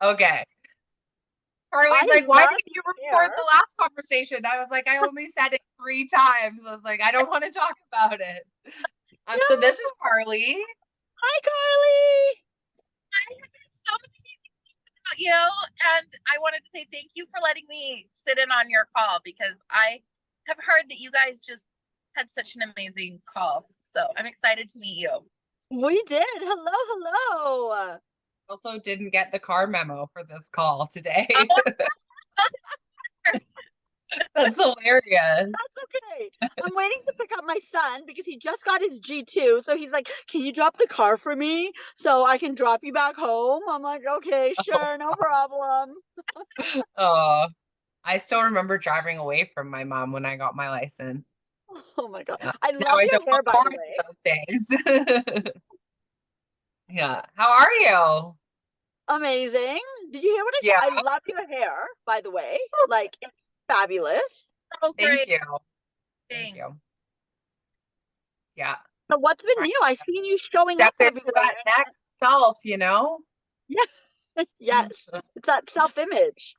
Okay. I Carly's like, why love didn't you your record hair. the last conversation? I was like, I only said it 3 times. I was like, I don't want to talk about it. So this No. is Carly. Hi, Carly. I have so many things about you, and I wanted to say thank you for letting me sit in on your call because I have heard that you guys just had such an amazing call. So I'm excited to meet you. We did. Hello, hello. Also didn't get the car memo for this call today. Oh, That's hilarious. That's okay. I'm waiting to pick up my son because he just got his G2. So he's like, can you drop the car for me so I can drop you back home? I'm like, okay, sure, no problem. Oh, I still remember driving away from my mom when I got my license. Oh my God. Yeah. I Now love I your don't hair, look by the forward way. to those days. Yeah. How are you? Amazing. Did you hear what I said? Yeah. I love your hair, by the way. Like, it's fabulous. oh Thank great. you. Thank Thanks. you. Yeah. So what's been Trying new? I've seen you showing to up step into everywhere. that next self. Yeah. Yes. It's that self-image.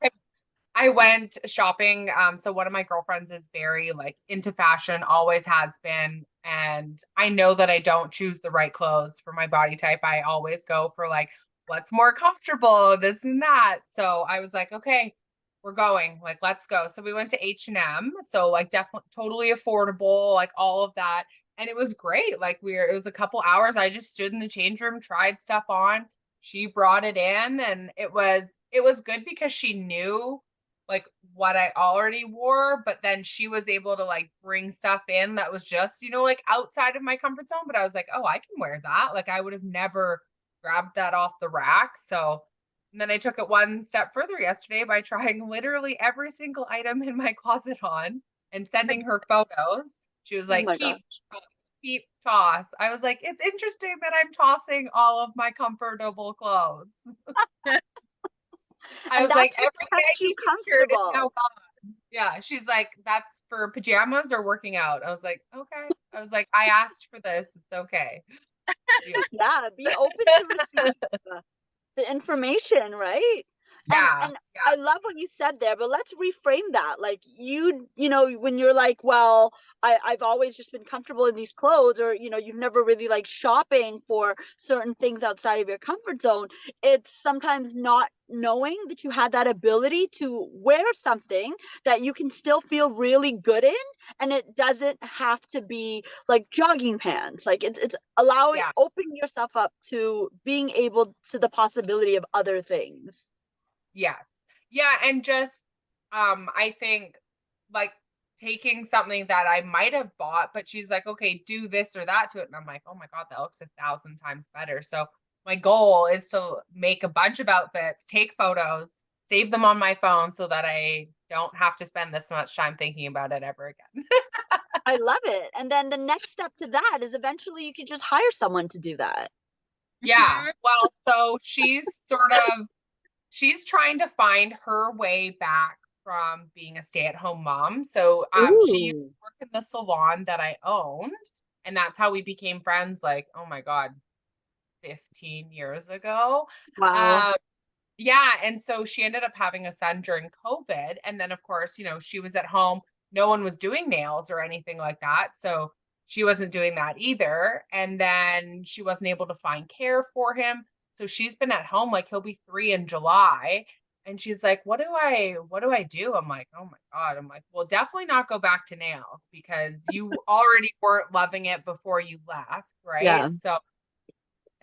I went shopping. So one of my girlfriends is very like into fashion, always has been. And I know that I don't choose the right clothes for my body type. I always go for like what's more comfortable, this and that. So I was like, okay, we're going. Like, let's go. So we went to H&M. So like definitely totally affordable, like all of that. And it was great. Like it was a couple hours. I just stood in the change room, tried stuff on. She brought it in and it was good because she knew like what I already wore, but then she was able to like bring stuff in that was just, like outside of my comfort zone. But I was like, oh, I can wear that. Like I would have never grabbed that off the rack. So and then I took it one step further yesterday by trying literally every single item in my closet on and sending her photos. She was Oh like, my gosh. keep, toss. I was like, it's interesting that I'm tossing all of my comfortable clothes. I And was like, that's what every kept you baggy t-shirt is now comfortable. gone. Yeah, she's like, that's for pajamas or working out. I was like, okay. I was like, I asked for this. It's okay. Yeah. Yeah, be open to receive the information, right? And Yeah. and Yeah. I love what you said there, but let's reframe that. Like you know, when you're like, well, I've always just been comfortable in these clothes, or you've never really like shopping for certain things outside of your comfort zone. It's sometimes not knowing that you had that ability to wear something that you can still feel really good in, and it doesn't have to be like jogging pants. Like it's allowing Yeah. opening yourself up to being able to the possibility of other things. Yes. Yeah. And just, I think like taking something that I might have bought, but she's like, okay, do this or that to it. And I'm like, oh my God, that looks 1,000 times better. So my goal is to make a bunch of outfits, take photos, save them on my phone so that I don't have to spend this much time thinking about it ever again. I love it. And then the next step to that is eventually you could just hire someone to do that. Yeah. Well, so she's trying to find her way back from being a stay-at-home mom. So she used to Ooh. work in the salon that I owned, and that's how we became friends, like, oh my God, 15 years ago. Wow. Um, yeah, and so she ended up having a son during COVID. And then of course, she was at home. No one was doing nails or anything like that. So she wasn't doing that either. And then she wasn't able to find care for him. So she's been at home, like he'll be 3 in July. And she's like, what do I do? I'm like, oh my God. I'm like, well, definitely not go back to nails because you already weren't loving it before you left, right? Yeah. So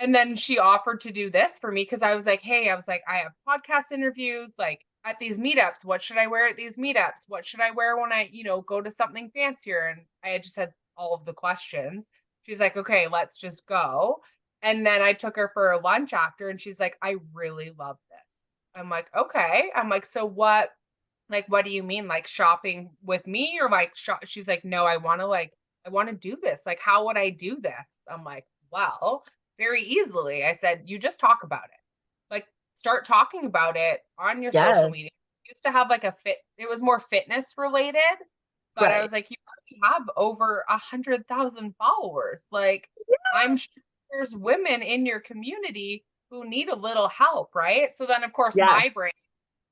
and then she offered to do this for me because I was like, hey, I was like, I have podcast interviews like at these meetups. What should I wear at these meetups? What should I wear when I, go to something fancier? And I had just had all of the questions. She's like, okay, let's just go. And then I took her for a lunch after and she's like, I really love this. I'm like, okay. I'm like, so what do you mean? Like shopping with me or like she's like, no, I want to do this. Like, how would I do this? I'm like, well, very easily. I said, you just talk about it. Like, start talking about it on your social Yes. media. I used to have like it was more fitness related, but I Right. was like, you already have over 100,000 followers. Like, I'm sure there's women in your community who need a little help, right? So then of course Yes. my brain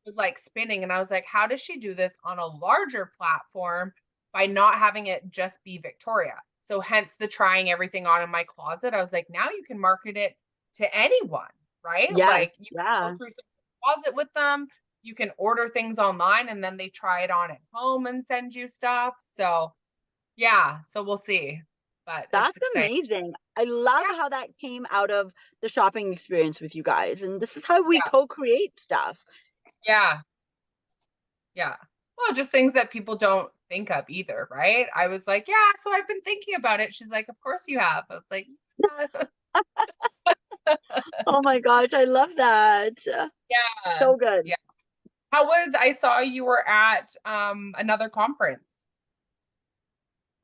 was like spinning and I was like, how does she do this on a larger platform by not having it just be Victoria? So hence the trying everything on in my closet. I was like, now you can market it to anyone, right? Yes. Like you can Yeah. go through some closet with them. You can order things online and then they try it on at home and send you stuff. So yeah, so we'll see. But it's That's exciting. amazing. I love Yeah, how that came out of the shopping experience with you guys. And this is how we yeah, co-create stuff. yeah, yeah. Well, just things that people don't think of either, right? I was like, yeah, so I've been thinking about it. She's like, of course you have. I was like, Oh my gosh, I love that. yeah, So good. yeah. How was I saw you were at another conference.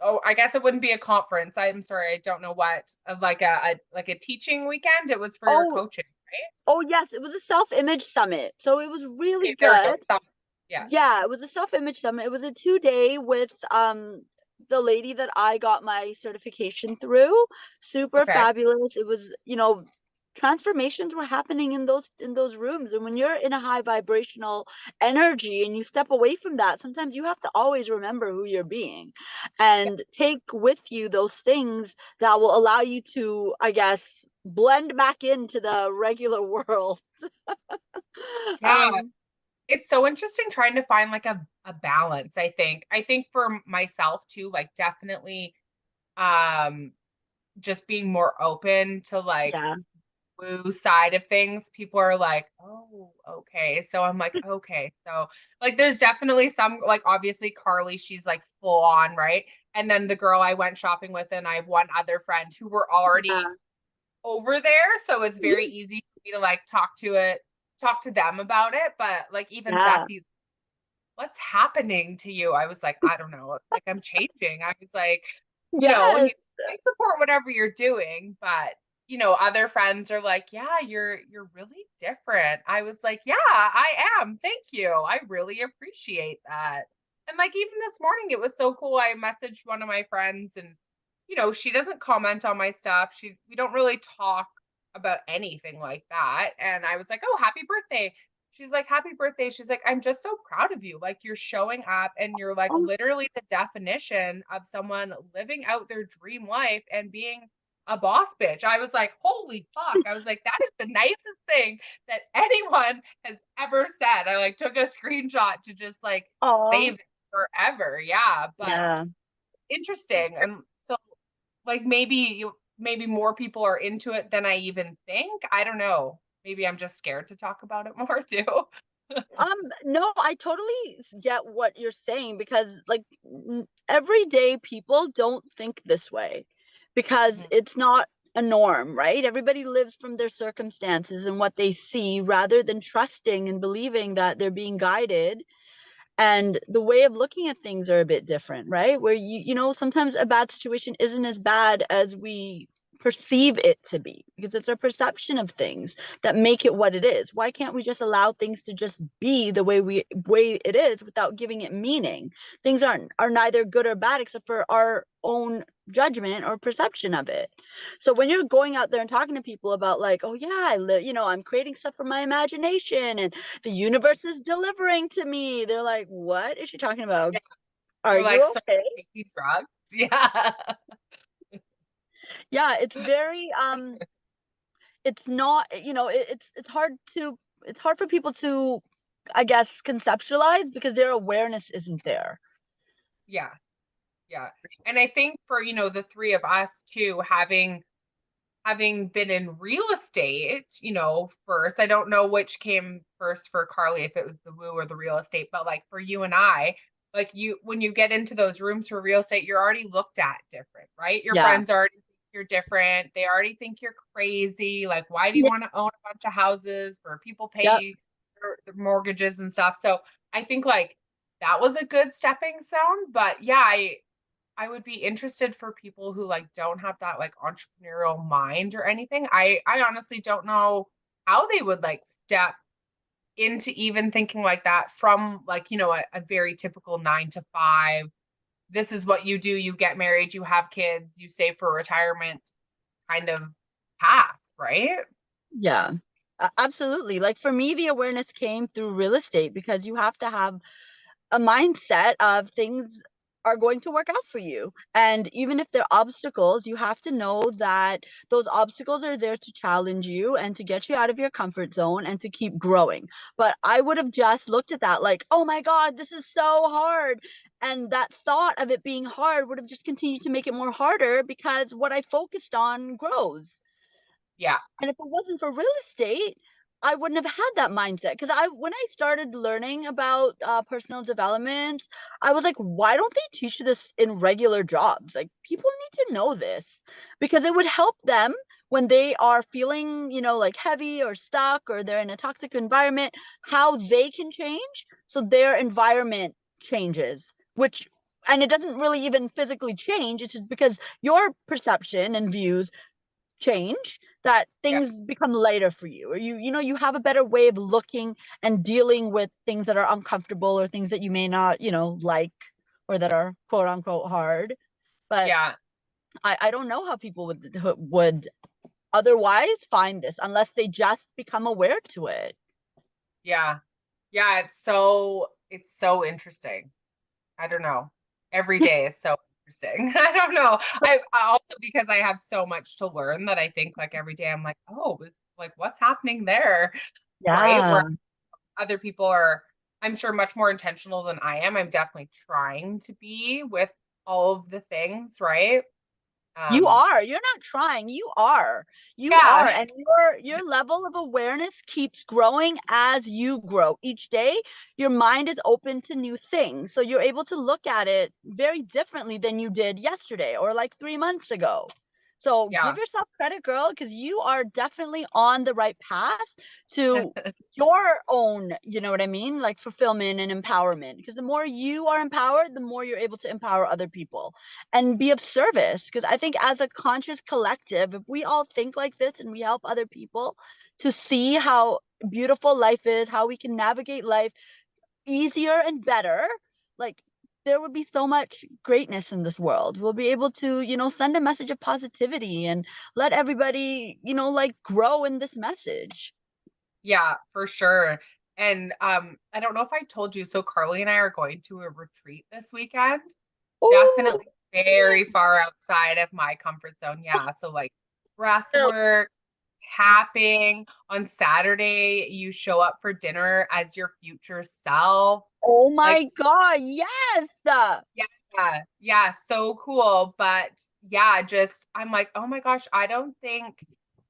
Oh, I guess it wouldn't be a conference. I'm sorry, I don't know what. Like a teaching weekend. It was for your Oh, coaching, right? oh yes, it was a self-image summit. So it was really Okay, there we go. good. Yeah. Yeah, it was a self-image summit. It was a 2 day with the lady that I got my certification through. Super Okay. fabulous. It was, transformations were happening in those rooms. And when you're in a high vibrational energy and you step away from that, sometimes you have to always remember who you're being Yeah. and take with you those things that will allow you to, I guess, blend back into the regular world. Yeah. um It's so interesting trying to find like a balance, I think. I think for myself too, like definitely um just being more open to like yeah. woo side of things. People are like, oh, okay. So I'm like, okay. So like there's definitely some like obviously Carly, she's like full on, right? And then the girl I went shopping with and I have one other friend who were already Yeah. over there. So it's very easy for me to like talk to them about it. But like even Yeah. Zephy's, what's happening to you? I was like, I don't know. Like I'm changing. I was like, and Yes. I support whatever you're doing, but other friends are like, yeah, you're really different. I was like, yeah, I am. Thank you. I really appreciate that. And like even this morning, it was so cool. I messaged one of my friends and she doesn't comment on my stuff. We don't really talk about anything like that. And I was like, "Oh, happy birthday." She's like, "Happy birthday." She's like, "I'm just so proud of you. Like you're showing up and you're like Oh, literally the definition of someone living out their dream life and being a boss bitch." I was like, "Holy fuck." I was like, "That is the nicest thing that anyone has ever said." I like took a screenshot to just like oh, save it forever. Yeah, but yeah. interesting. And so like maybe more people are into it than I even think. I don't know. Maybe I'm just scared to talk about it more too. No, I totally get what you're saying because like everyday people don't think this way because Mhm. it's not a norm, right? Everybody lives from their circumstances and what they see rather than trusting and believing that they're being guided, and the way of looking at things are a bit different, right? Where sometimes a bad situation isn't as bad as we perceive it to be, because it's our perception of things that make it what it is. Why can't we just allow things to just be the way it is without giving it meaning? Things are neither good or bad except for our own judgment or perception of it. So when you're going out there and talking to people about like, oh yeah, I'm creating stuff from my imagination and the universe is delivering to me, they're like, what is she talking about? Yeah, Are they're like, you so okay? you're taking drugs? Yeah. Yeah, it's very it's not, it's hard for people to, I guess, conceptualize because their awareness isn't there. Yeah. Yeah. And I think for, the three of us too, having been in real estate, first, I don't know which came first for Carly, if it was the woo or the real estate, but like for you and I, like when you get into those rooms for real estate, you're already looked at different, right? Your Yeah. friends already think you're different. They already think you're crazy. Like, why do you Yeah. want to own a bunch of houses where people Yep. pay their mortgages and stuff? So I think like that was a good stepping stone. But yeah, I would be interested for people who like don't have that like entrepreneurial mind or anything. I honestly don't know how they would like step into even thinking like that from like, a very typical 9 to 5. This is what you do. You get married, you have kids, you save for retirement kind of path, right? Yeah, absolutely. Like for me, the awareness came through real estate because you have to have a mindset of things are going to work out for you. And even if they're obstacles, you have to know that those obstacles are there to challenge you and to get you out of your comfort zone and to keep growing. But I would have just looked at that like, oh my God, this is so hard. And that thought of it being hard would have just continued to make it more harder because what I focused on grows. Yeah. And if it wasn't for real estate, I wouldn't have had that mindset. Because when I started learning about personal development, I was like, why don't they teach this in regular jobs? Like, people need to know this because it would help them when they are feeling, like heavy or stuck or they're in a toxic environment, how they can change so their environment changes, and it doesn't really even physically change. It's just because your perception and views change that Yeah. things become lighter for you, or you have a better way of looking and dealing with things that are uncomfortable or things that you may not like, or that are quote unquote hard. But Yeah. I don't know how people would otherwise find this unless they just become aware to it. Yeah. Yeah. It's so interesting. I don't know. Every day is so interesting. I don't know. I also, because I have so much to learn, that I think like every day I'm like, oh, like what's happening there? Right? Yeah. Where other people are, I'm sure, much more intentional than I am. I'm definitely trying to be with all of the things, right? You Um, are. You're not trying. You are. You are. yeah, And your level of awareness keeps growing as you grow. Each day, your mind is open to new things. So you're able to look at it very differently than you did yesterday or like 3 months ago. So yeah, give yourself credit, girl, because you are definitely on the right path to your own, you know what I mean? Like fulfillment and empowerment. Because the more you are empowered, the more you're able to empower other people and be of service. Because I think as a conscious collective, if we all think like this and we help other people to see how beautiful life is, how we can navigate life easier and better, like there would be so much greatness in this world. We'll be able to, send a message of positivity and let everybody, like grow in this message. yeah, for sure. And I don't know if I told you, so Carly and I are going to a retreat this weekend. Oh, Definitely very far outside of my comfort zone. Yeah. So like breath So, work, tapping. On Saturday, you show up for dinner as your future self. oh Like, my God, yes. yeah, yeah, so cool. But yeah, just I'm like, oh my gosh, I don't think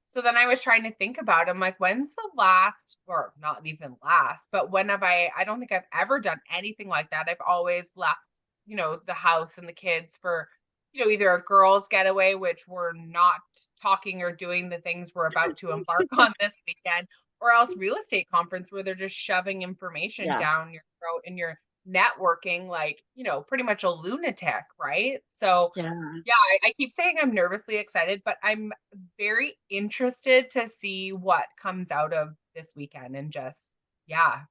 so. Then I was trying to think about, I'm like, when's the last, or not even last, but when have I don't think I've ever done anything like that. I've always left, the house and the kids for, either a girls' getaway, which we're not talking or doing the things we're about to embark on this weekend, or else real estate conference where they're just shoving information Yeah, down your throat and you're networking like, pretty much a lunatic, right? So yeah. yeah, I keep saying I'm nervously excited, but I'm very interested to see what comes out of this weekend and just, yeah,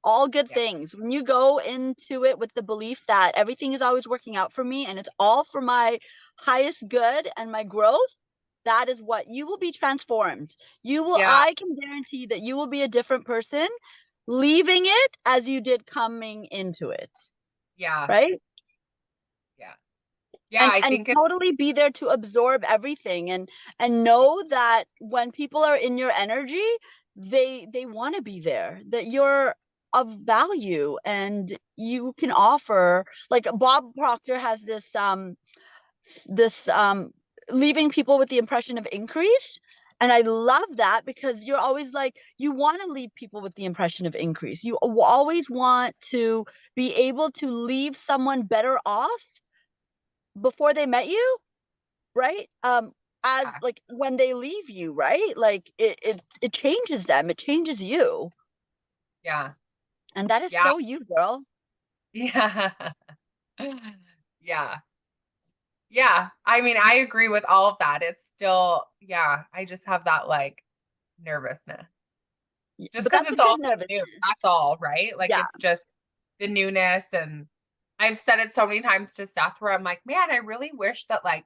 All good yeah, things. When you go into it with the belief that everything is always working out for me and it's all for my highest good and my growth, that is what you will be transformed. yeah, I can guarantee that you will be a different person leaving it as you did coming into it, yeah, right? yeah, yeah. and I and think it's, totally be there to absorb everything and know that when people are in your energy, they want to be there, that you're of value and you can offer. Like Bob Proctor has this leaving people with the impression of increase, and I love that because you're always like, you want to leave people with the impression of increase. You always want to be able to leave someone better off before they met you, right? As yeah, like when they leave you, right? Like it changes them, it changes you. yeah, And that is yeah, so you, girl. yeah, yeah, yeah. I mean, I agree with all of that. It's still, yeah, I just have that like nervousness. Just But because that's a it's good all so nervousness. new, that's all, right? Like, Yeah. it's just the newness, and I've said it so many times to Seth where I'm like, "Man, I really wish that, like,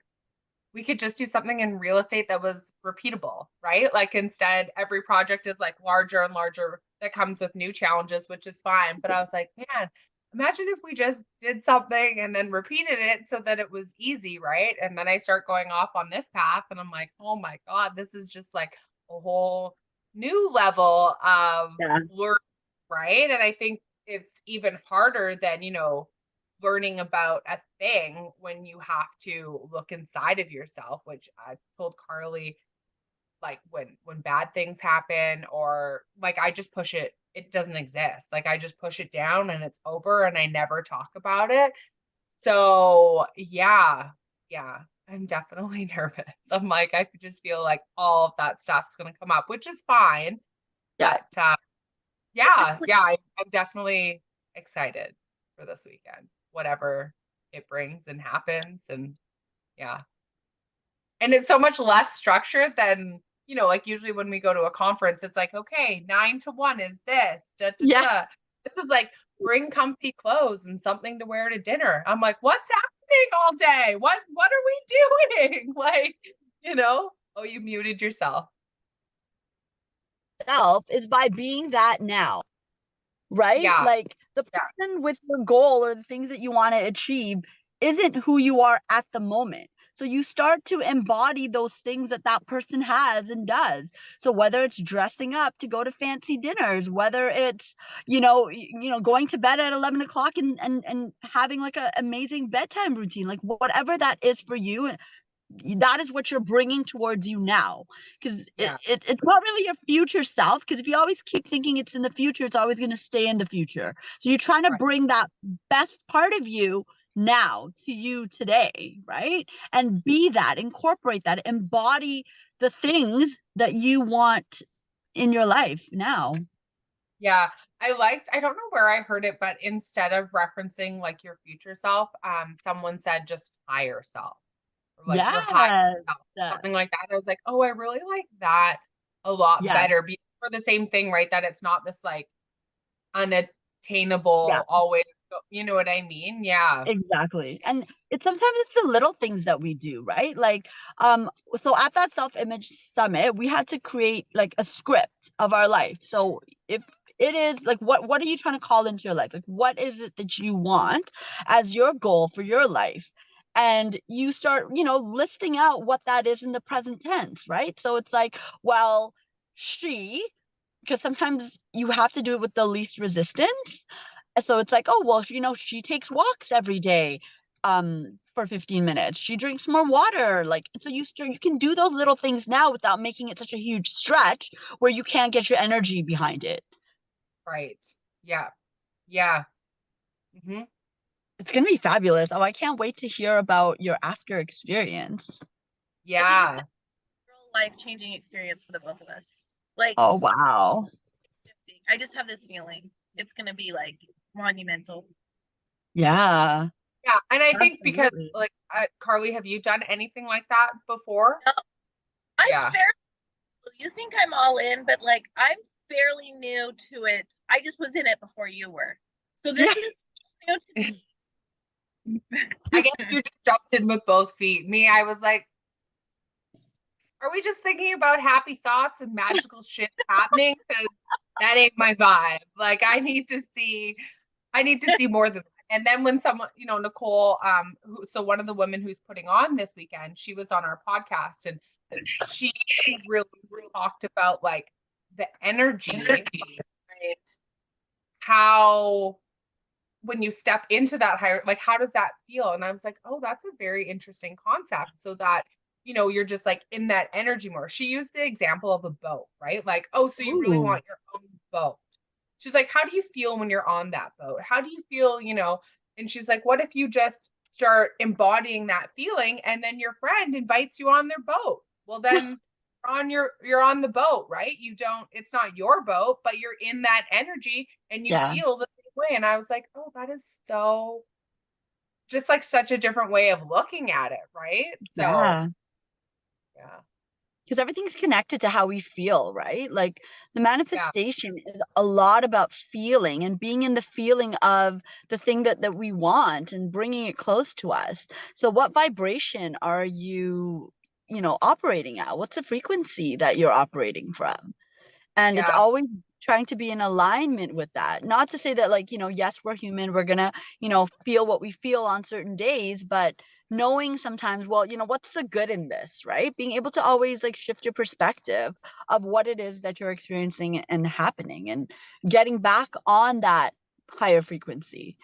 we could just do something in real estate that was repeatable, right? Like instead, every project is like larger and larger that comes with new challenges, which is fine. But I was like, man, imagine if we just did something and then repeated it so that it was easy, right? And then I start going off on this path and I'm like, oh my God, this is just like a whole new level of Yeah. learning, right? And I think it's even harder than, learning about a thing when you have to look inside of yourself, which I told Carly, like when bad things happen, or like I just push it doesn't exist. Like I just push it down and it's over and I never talk about it. So yeah, I'm definitely nervous. I'm like, I could just feel like all of that stuff's gonna come up, which is fine. Yeah. But I'm definitely excited for this weekend, whatever it brings and happens. And yeah. And it's so much less structured than, like usually when we go to a conference, it's like, okay, 9 to 1 is this. Da, da, Yeah. da. This is like bring comfy clothes and something to wear to dinner. I'm like, what's happening all day? What are we doing? Like, oh, you muted yourself. Self is by being that now, right? Yeah. Like the Yeah. person with your goal or the things that you want to achieve isn't who you are at the moment. So you start to embody those things that that person has and does. So whether it's dressing up to go to fancy dinners, whether it's, going to bed at 11 o'clock and having like an amazing bedtime routine, like whatever that is for you, that is what you're bringing towards you now, because Yeah. it's not really your future self, because if you always keep thinking it's in the future, it's always going to stay in the future. So you're trying to Right. bring that best part of you now to you today, right? And be that, incorporate that, embody the things that you want in your life now. Yeah. I don't know where I heard it, but instead of referencing like your future self, someone said just higher self, or like your higher Yes. self, something like that. I was like, oh, I really like that a lot Yeah. better for the same thing, right? That it's not this like Yeah. unattainable, always, you know what I mean? Yeah. Exactly. And it's sometimes it's the little things that we do, right? Like, so at that self-image summit, we had to create like a script of our life. So if it is like what are you trying to call into your life? Like what is it that you want as your goal for your life? And you start, listing out what that is in the present tense, right? So it's like, well, she, because sometimes you have to do it with the least resistance. So it's like, oh, well, she takes walks every day for 15 minutes. She drinks more water. Like, so you can do those little things now without making it such a huge stretch where you can't get your energy behind it. Right. Yeah. Yeah. Hmm. It's going to be fabulous. Oh, I can't wait to hear about your after experience. I think it's Yeah. a real life-changing experience for the both of us. Like, Oh, wow. I just have this feeling it's gonna be like monumental. Yeah, Yeah. And I think because absolutely. like, Carly, have you done anything like that before? No, I'm Yeah. fairly. You think I'm all in, but like I'm fairly new to it. I just was in it before you were, so Yeah. this is new to me. I guess you just jumped in with both feet. Me, I was like, are we just thinking about happy thoughts and magical shit happening? Because that ain't my vibe. Like I need to see more than that. And then when someone, Nicole, so one of the women who's putting on this weekend, she was on our podcast and she really talked about like the energy, right? How when you step into that higher, like how does that feel? And I was like, oh, that's a very interesting concept. So that, you're just like in that energy more. She used the example of a boat, right? Like, oh, so you really Ooh, want your own boat. She's like, how do you feel when you're on that boat? How do you feel, And she's like, what if you just start embodying that feeling and then your friend invites you on their boat? Well, then you're on the boat, right? You don't, it's not your boat, but you're in that energy and you yeah, feel the same way. And I was like, oh, that is so just like such a different way of looking at it, right? So yeah. yeah. because everything's connected to how we feel, right? Like the Yeah. manifestation is a lot about feeling and being in the feeling of the thing that we want and bringing it close to us. So what vibration are you, operating at? What's the frequency that you're operating from? And it's Yeah. always trying to be in alignment with that. Not to say that, like, yes, we're human, we're gonna, feel what we feel on certain days, but knowing sometimes, well, what's the good in this, right? Being able to always like shift your perspective of what it is that you're experiencing and happening, and getting back on that higher frequency.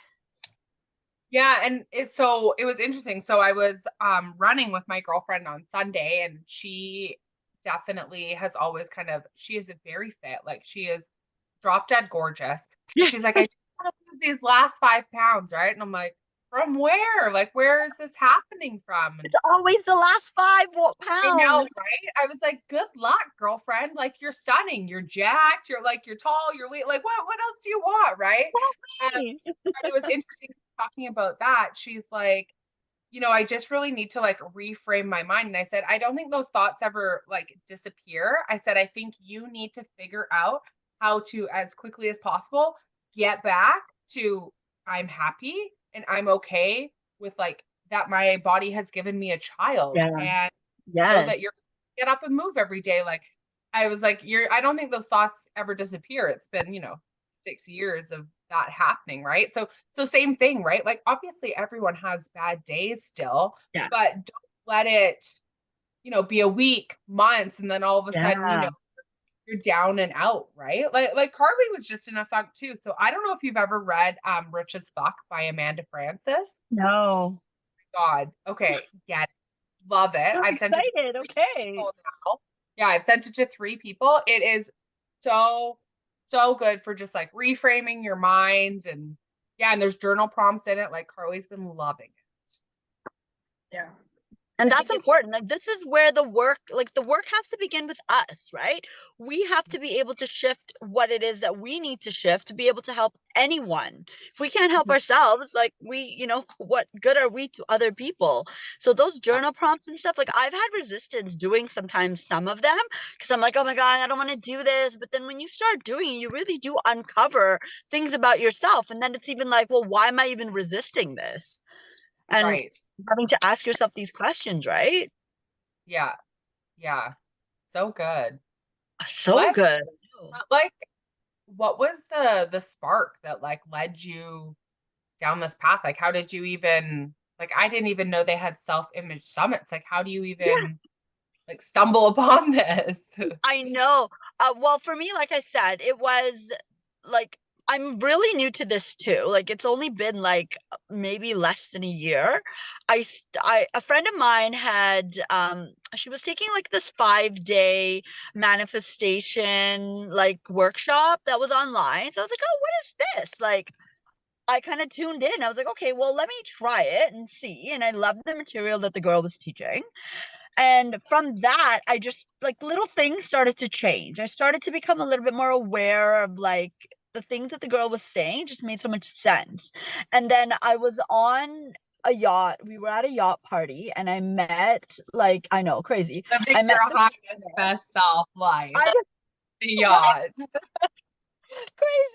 Yeah, and it was interesting. So I was running with my girlfriend on Sunday, and she definitely has always she is a very fit. Like she is drop dead gorgeous. And she's like, I just want to lose these last 5 pounds, right? And I'm like, from where? Like, where is this happening from? And It's always the last five I know, pounds. right? I was like, good luck, girlfriend. Like you're stunning. You're jacked. You're tall. Like, what else do you want, right? And it was interesting talking about that. She's like, I just really need to like reframe my mind. And I said, I don't think those thoughts ever like disappear. I said, I think you need to figure out how to, as quickly as possible, get back to I'm happy and I'm okay with like that my body has given me a child, Yeah. and that Yes. you're get up and move every day. Like I was like, I don't think those thoughts ever disappear. It's been, 6 years of that happening, right? So same thing, right? Like obviously everyone has bad days still, Yeah. but don't let it, be a week, months, and then all of a sudden, Yeah. you're down and out, right? Like Carly was just in a funk too. So I don't know if you've ever read Rich as Fuck by Amanda Francis. No. God. Okay, get it. Love it. I'm I've sent it to excited. three Okay. people now. Yeah, I've sent it to 3 people. It is so, so good for just like reframing your mind. And yeah, and there's journal prompts in it. Like Carly's been loving it. Yeah. And I that's think it's important. Like this is where the work has to begin with us, right? We have to be able to shift what it is that we need to shift to be able to help anyone. If we can't help Mhm. ourselves, like what good are we to other people? So those Yeah, journal prompts and stuff, like I've had resistance doing sometimes some of them because I'm like, oh my God, I don't want to do this. But then when you start doing it, you really do uncover things about yourself. And then it's even like, well, why am I even resisting this? And right. having to ask yourself these questions, right? Yeah, yeah. So good. So What good. like what was the spark that like led you down this path? Like how did you even like I didn't even know they had self-image summits. Like how do you Yeah, even like stumble upon this? I know. Well, for me, like I said, it was like I'm really new to this too. Like it's only been like maybe less than a year. A friend of mine had she was taking like this 5-day manifestation like workshop that was online. So I was like, oh, what is this? Like I kind of tuned in. I was like, okay, well, let me try it and see. And I loved the material that the girl was teaching. And from that, I just like little things started to change. I started to become a little bit more aware of like the things that the girl was saying just made so much sense. And then I was on a yacht. We were at a yacht party and I met like I know, crazy. Living I met your the highest best self life. I Yeah.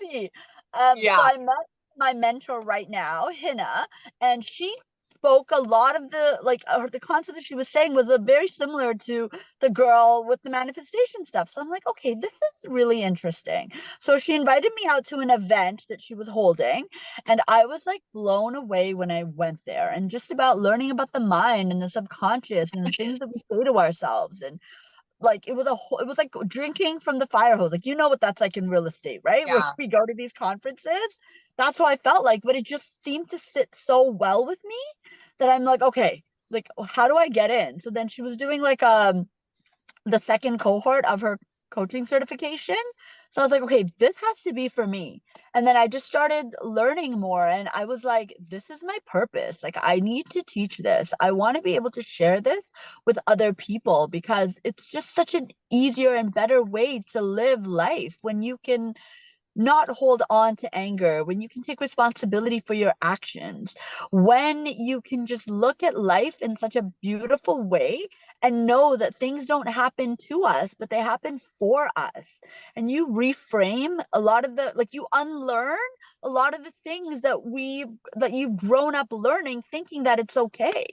crazy. So Yeah. I met my mentor right now, Hina, and she spoke a lot of the concept that she was saying was very similar to the girl with the manifestation stuff. So I'm like, okay, this is really interesting. So she invited me out to an event that she was holding, and I was like blown away when I went there and just about learning about the mind and the subconscious and the things that we say to ourselves and like it was like drinking from the fire hose. Like you know what that's like in real estate, right? Where Yeah. we go to these conferences. That's how I felt like, but it just seemed to sit so well with me that I'm like, okay, like how do I get in? So then she was doing like the second cohort of her coaching certification. So I was like, okay, this has to be for me. And then I just started learning more and I was like, this is my purpose. Like I need to teach this. I want to be able to share this with other people because it's just such an easier and better way to live life when you can not hold on to anger, when you can take responsibility for your actions, when you can just look at life in such a beautiful way and know that things don't happen to us, but they happen for us. And you reframe a lot of the, like, you unlearn a lot of the things that you've grown up learning, thinking that it's okay.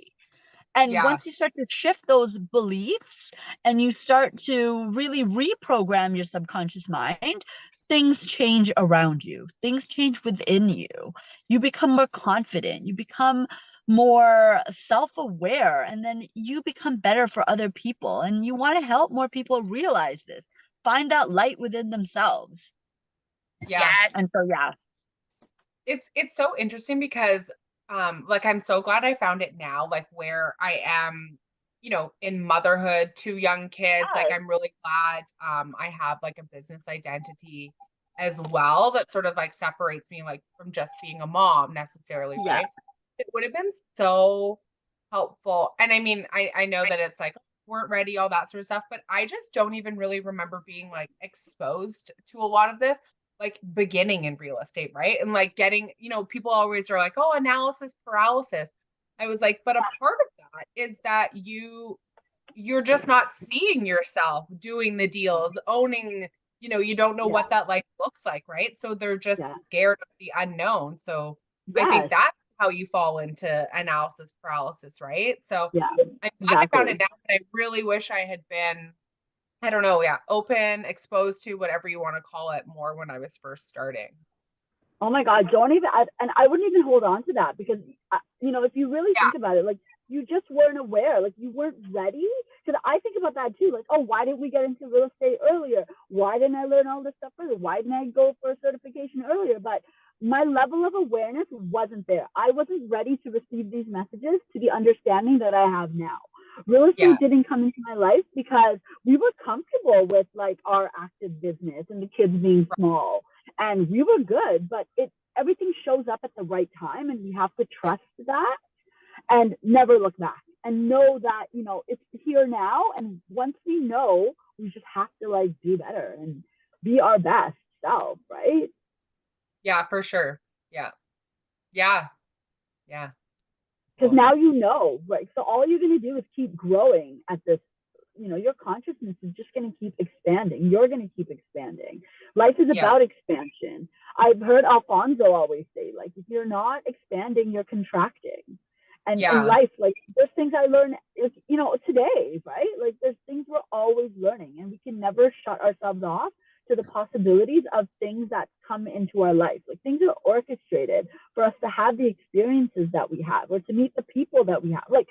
And Yeah. once you start to shift those beliefs and you start to really reprogram your subconscious mind, things change around you, things change within you. You become more confident, you become more self-aware, and then you become better for other people. And you want to help more people realize this, find that light within themselves. Yeah. Yes. And so, yeah. It's so interesting because like I'm so glad I found it now, like where I am, you know, in motherhood, 2 young kids. Like Yes. I'm really glad I have like a business identity as well that sort of like separates me like from just being a mom necessarily, Yeah. right? It would have been so helpful. And I mean, I know that it's like weren't ready, all that sort of stuff, but I just don't even really remember being like exposed to a lot of this like beginning in real estate, right? And like getting, you know, people always are like, oh, analysis paralysis. I was like, but a part of that is that you're just not seeing yourself doing the deals, owning, you know, you don't know Yeah. what that like looks like, right? So they're just Yeah. scared of the unknown. So I think Yes. that's how you fall into analysis paralysis, right? So Yeah. I'm glad I found it Exactly. now, but I really wish I had been, I don't know, yeah, open, exposed to whatever you want to call it more when I was first starting. Oh my God, don't even, and I wouldn't even hold on to that because, if you really Yeah, think about it, like you just weren't aware, like you weren't ready. Because I think about that too, like, oh, why didn't we get into real estate earlier? Why didn't I learn all this stuff earlier? Why didn't I go for a certification earlier? But my level of awareness wasn't there. I wasn't ready to receive these messages to the understanding that I have now. Real yeah, estate didn't come into my life because we were comfortable with like our active business and the kids being small, and we were good, but everything shows up at the right time, and we have to yeah, trust that and never look back and know that it's here now. And once we know, we just have to like do better and be our best self, right? yeah, for sure. Yeah, yeah, yeah. Because Totally. now right? So all you're going to do is keep growing at this. Your consciousness is just going to keep expanding. You're going to keep expanding. Life is Yeah, about expansion. I've heard Alfonso always say, like, if you're not expanding, you're contracting. And in yeah, life, like, there's things I learn, today, right? Like, there's things we're always learning, and we can never shut ourselves off to the possibilities of things that come into our life. Like, things are orchestrated for us to have the experiences that we have, or to meet the people that we have. Like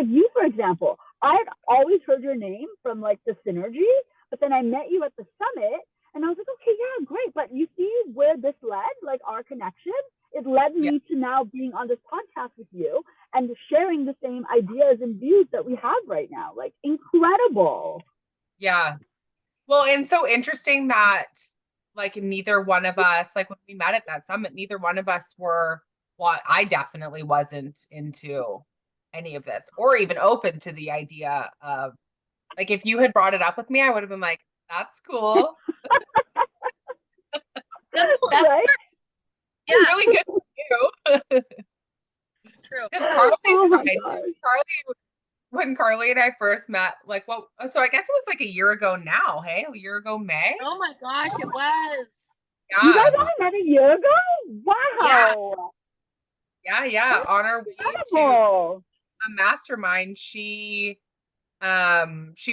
you, for example, I'd always heard your name from like the synergy, but then I met you at the summit and I was like, okay, yeah, great. But you see where this led, like our connection? It led yeah, me to now being on this podcast with you and sharing the same ideas and views that we have right now. Like, incredible. yeah. Well, and so interesting that like neither one of us, like when we met at that summit, neither one of us were, well, I definitely wasn't into any of this or even open to the idea of like if you had brought it up with me, I would have been like, that's cool. That's Right? Yeah, really good for you. it's true. Because Carly's Oh my tried to. gosh. When Carly and I first met, like, well, so I guess it was like a year ago now. Hey, a year ago, May. Oh my gosh, it was. You guys Yeah, only met a year ago? Yeah. Wow. yeah. On our way to Incredible. a mastermind, she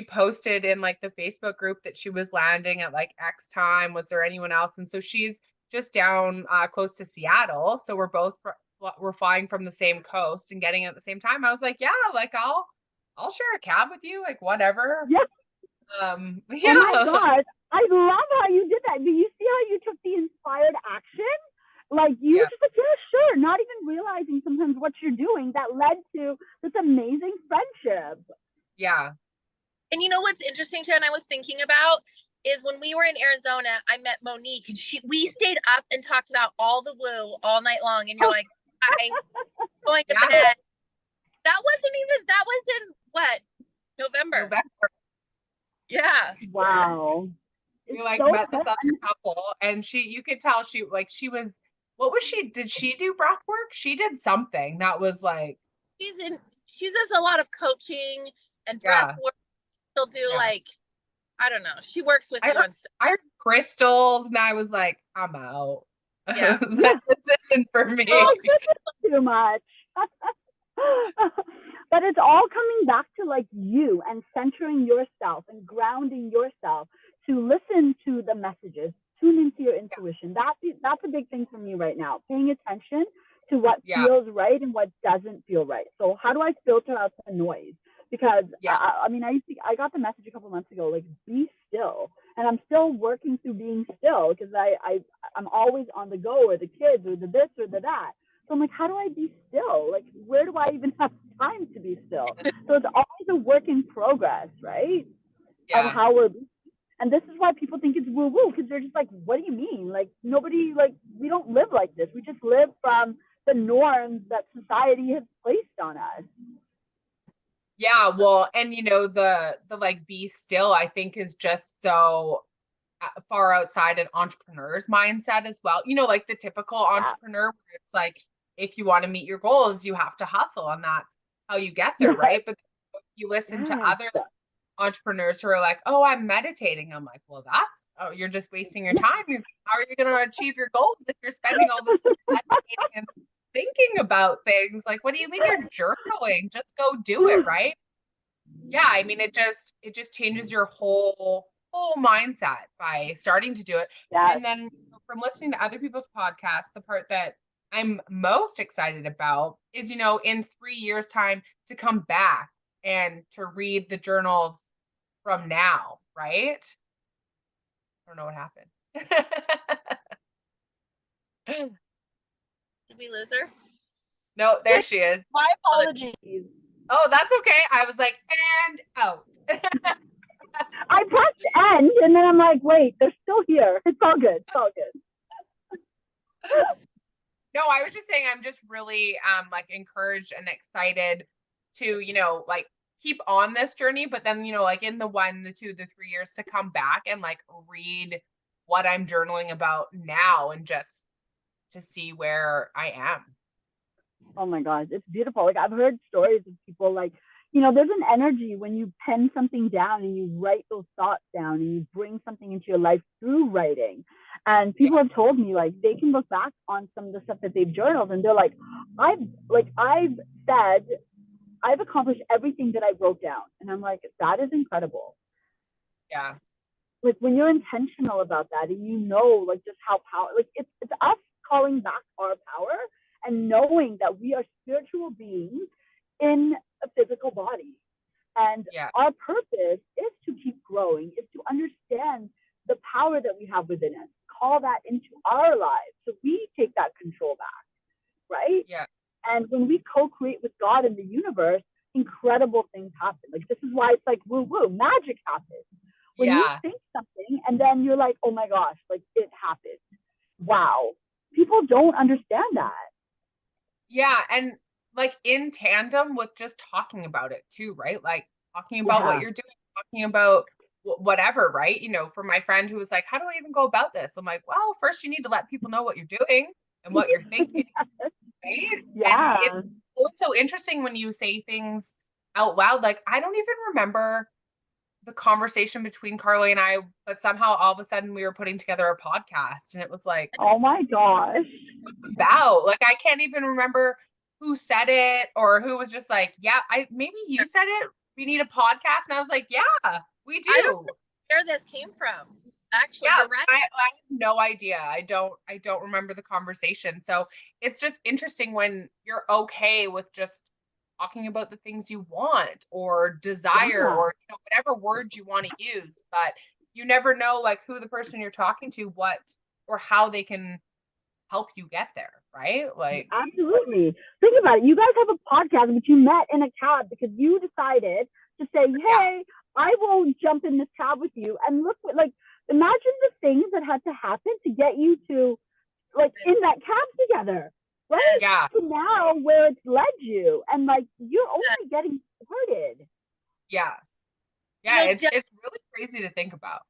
posted in like the Facebook group that she was landing at like X time. Was there anyone else? And so she's just down close to Seattle. So we're flying from the same coast and getting at the same time. I was like, yeah, like I'll share a cab with you, like whatever. Yeah. Oh my Yeah. gosh. I love how you did that. Do you see how you took the inspired action? Like, you were Yeah. just like, yeah, sure, not even realizing sometimes what you're doing that led to this amazing friendship. Yeah. And you know what's interesting, Jen, I was thinking about is when we were in Arizona, I met Monique and we stayed up and talked about all the woo all night long. And you're like, I going to Yeah. bed. That was in what? November. November. Yeah. Wow. we like so met this fun. other couple, and you could tell she was, what was she? Did she do breath work? She did something that was like, she does a lot of coaching and breath yeah, work. She'll do yeah. like, I don't know. She works with you on stuff. I heard crystals, and I was like, I'm out. Yeah. This isn't for me. Oh, too much. But it's all coming back to like you and centering yourself and grounding yourself to listen to the messages, tune into your intuition. That's a big thing for me right now. Paying attention to what feels right and what doesn't feel right. So how do I filter out the noise? Because I mean, I got the message a couple months ago, like, be still, and I'm still working through being still because I'm always on the go, or the kids, or the this or the that. So I'm like, how do I be still? Like, where do I even have time to be still? So it's always a work in progress, right? Yeah. Of how we're, and this is why people think it's woo woo, because they're just like, what do you mean? Like, nobody, like, we don't live like this. We just live from the norms that society has placed on us. Yeah, well, and the like be still, I think, is just so far outside an entrepreneur's mindset as well. Like the typical entrepreneur, where it's like, if you want to meet your goals, you have to hustle, and that's how you get there, right? But if you listen to other entrepreneurs who are like, oh, I'm meditating, I'm like, well, you're just wasting your time. How are you going to achieve your goals if you're spending all this time meditating and thinking about things? Like, what do you mean you're journaling? Just go do it, right? Yeah, I mean, it just changes your whole mindset by starting to do it. And then from listening to other people's podcasts, the part that I'm most excited about is, in 3 years' time, to come back and to read the journals from now, right? I don't know what happened. Did we lose her? No, there she is. My apologies. Oh, that's okay. I was like, and out. I pressed end, and then I'm like, wait, they're still here. It's all good. It's all good. No, I was just saying, I'm just really like encouraged and excited to, like keep on this journey, but then, like in the 1, the 2, the 3 years to come back and like read what I'm journaling about now and just to see where I am. Oh my God, it's beautiful. Like, I've heard stories of people like, there's an energy when you pen something down and you write those thoughts down and you bring something into your life through writing. And people have told me, like, they can look back on some of the stuff that they've journaled and they're like, I've accomplished everything that I wrote down. And I'm like, that is incredible. Yeah. Like, when you're intentional about that and like just how like it's us calling back our power and knowing that we are spiritual beings in a physical body. And our purpose is to keep growing, is to understand the power that we have within us, call that into our lives so we take that control back, right? Yeah. And when we co-create with God in the universe, incredible things happen. Like, this is why it's like woo-woo, magic happens. When you think something and then you're like, oh my gosh, like, it happened. Wow. People don't understand that. Yeah, and like in tandem with just talking about it too, right? Like talking about what you're doing, talking about whatever, right? For my friend who was like, how do I even go about this? I'm like, well, first you need to let people know what you're doing and what you're thinking, right? Yeah. And it's so interesting when you say things out loud. Like, I don't even remember the conversation between Carly and I, but somehow all of a sudden we were putting together a podcast and it was like, oh my gosh, about, like, I can't even remember who said it or who was just like, yeah, maybe you said it, we need a podcast. And I was like, yeah, we do. I don't know where this came from. Actually, yeah, I have no idea. I don't remember the conversation. So it's just interesting when you're okay with just talking about the things you want or desire or whatever words you want to use, but you never know like who the person you're talking to, what or how they can help you get there, right? Like, absolutely. Think about it. You guys have a podcast, but you met in a cab because you decided to say, hey, I will jump in this cab with you. And look, like, imagine the things that had to happen to get you to, like, in that cab together, right? Yeah. To now where it's led you, and like, you're only getting started. Yeah. Yeah, it's really crazy to think about.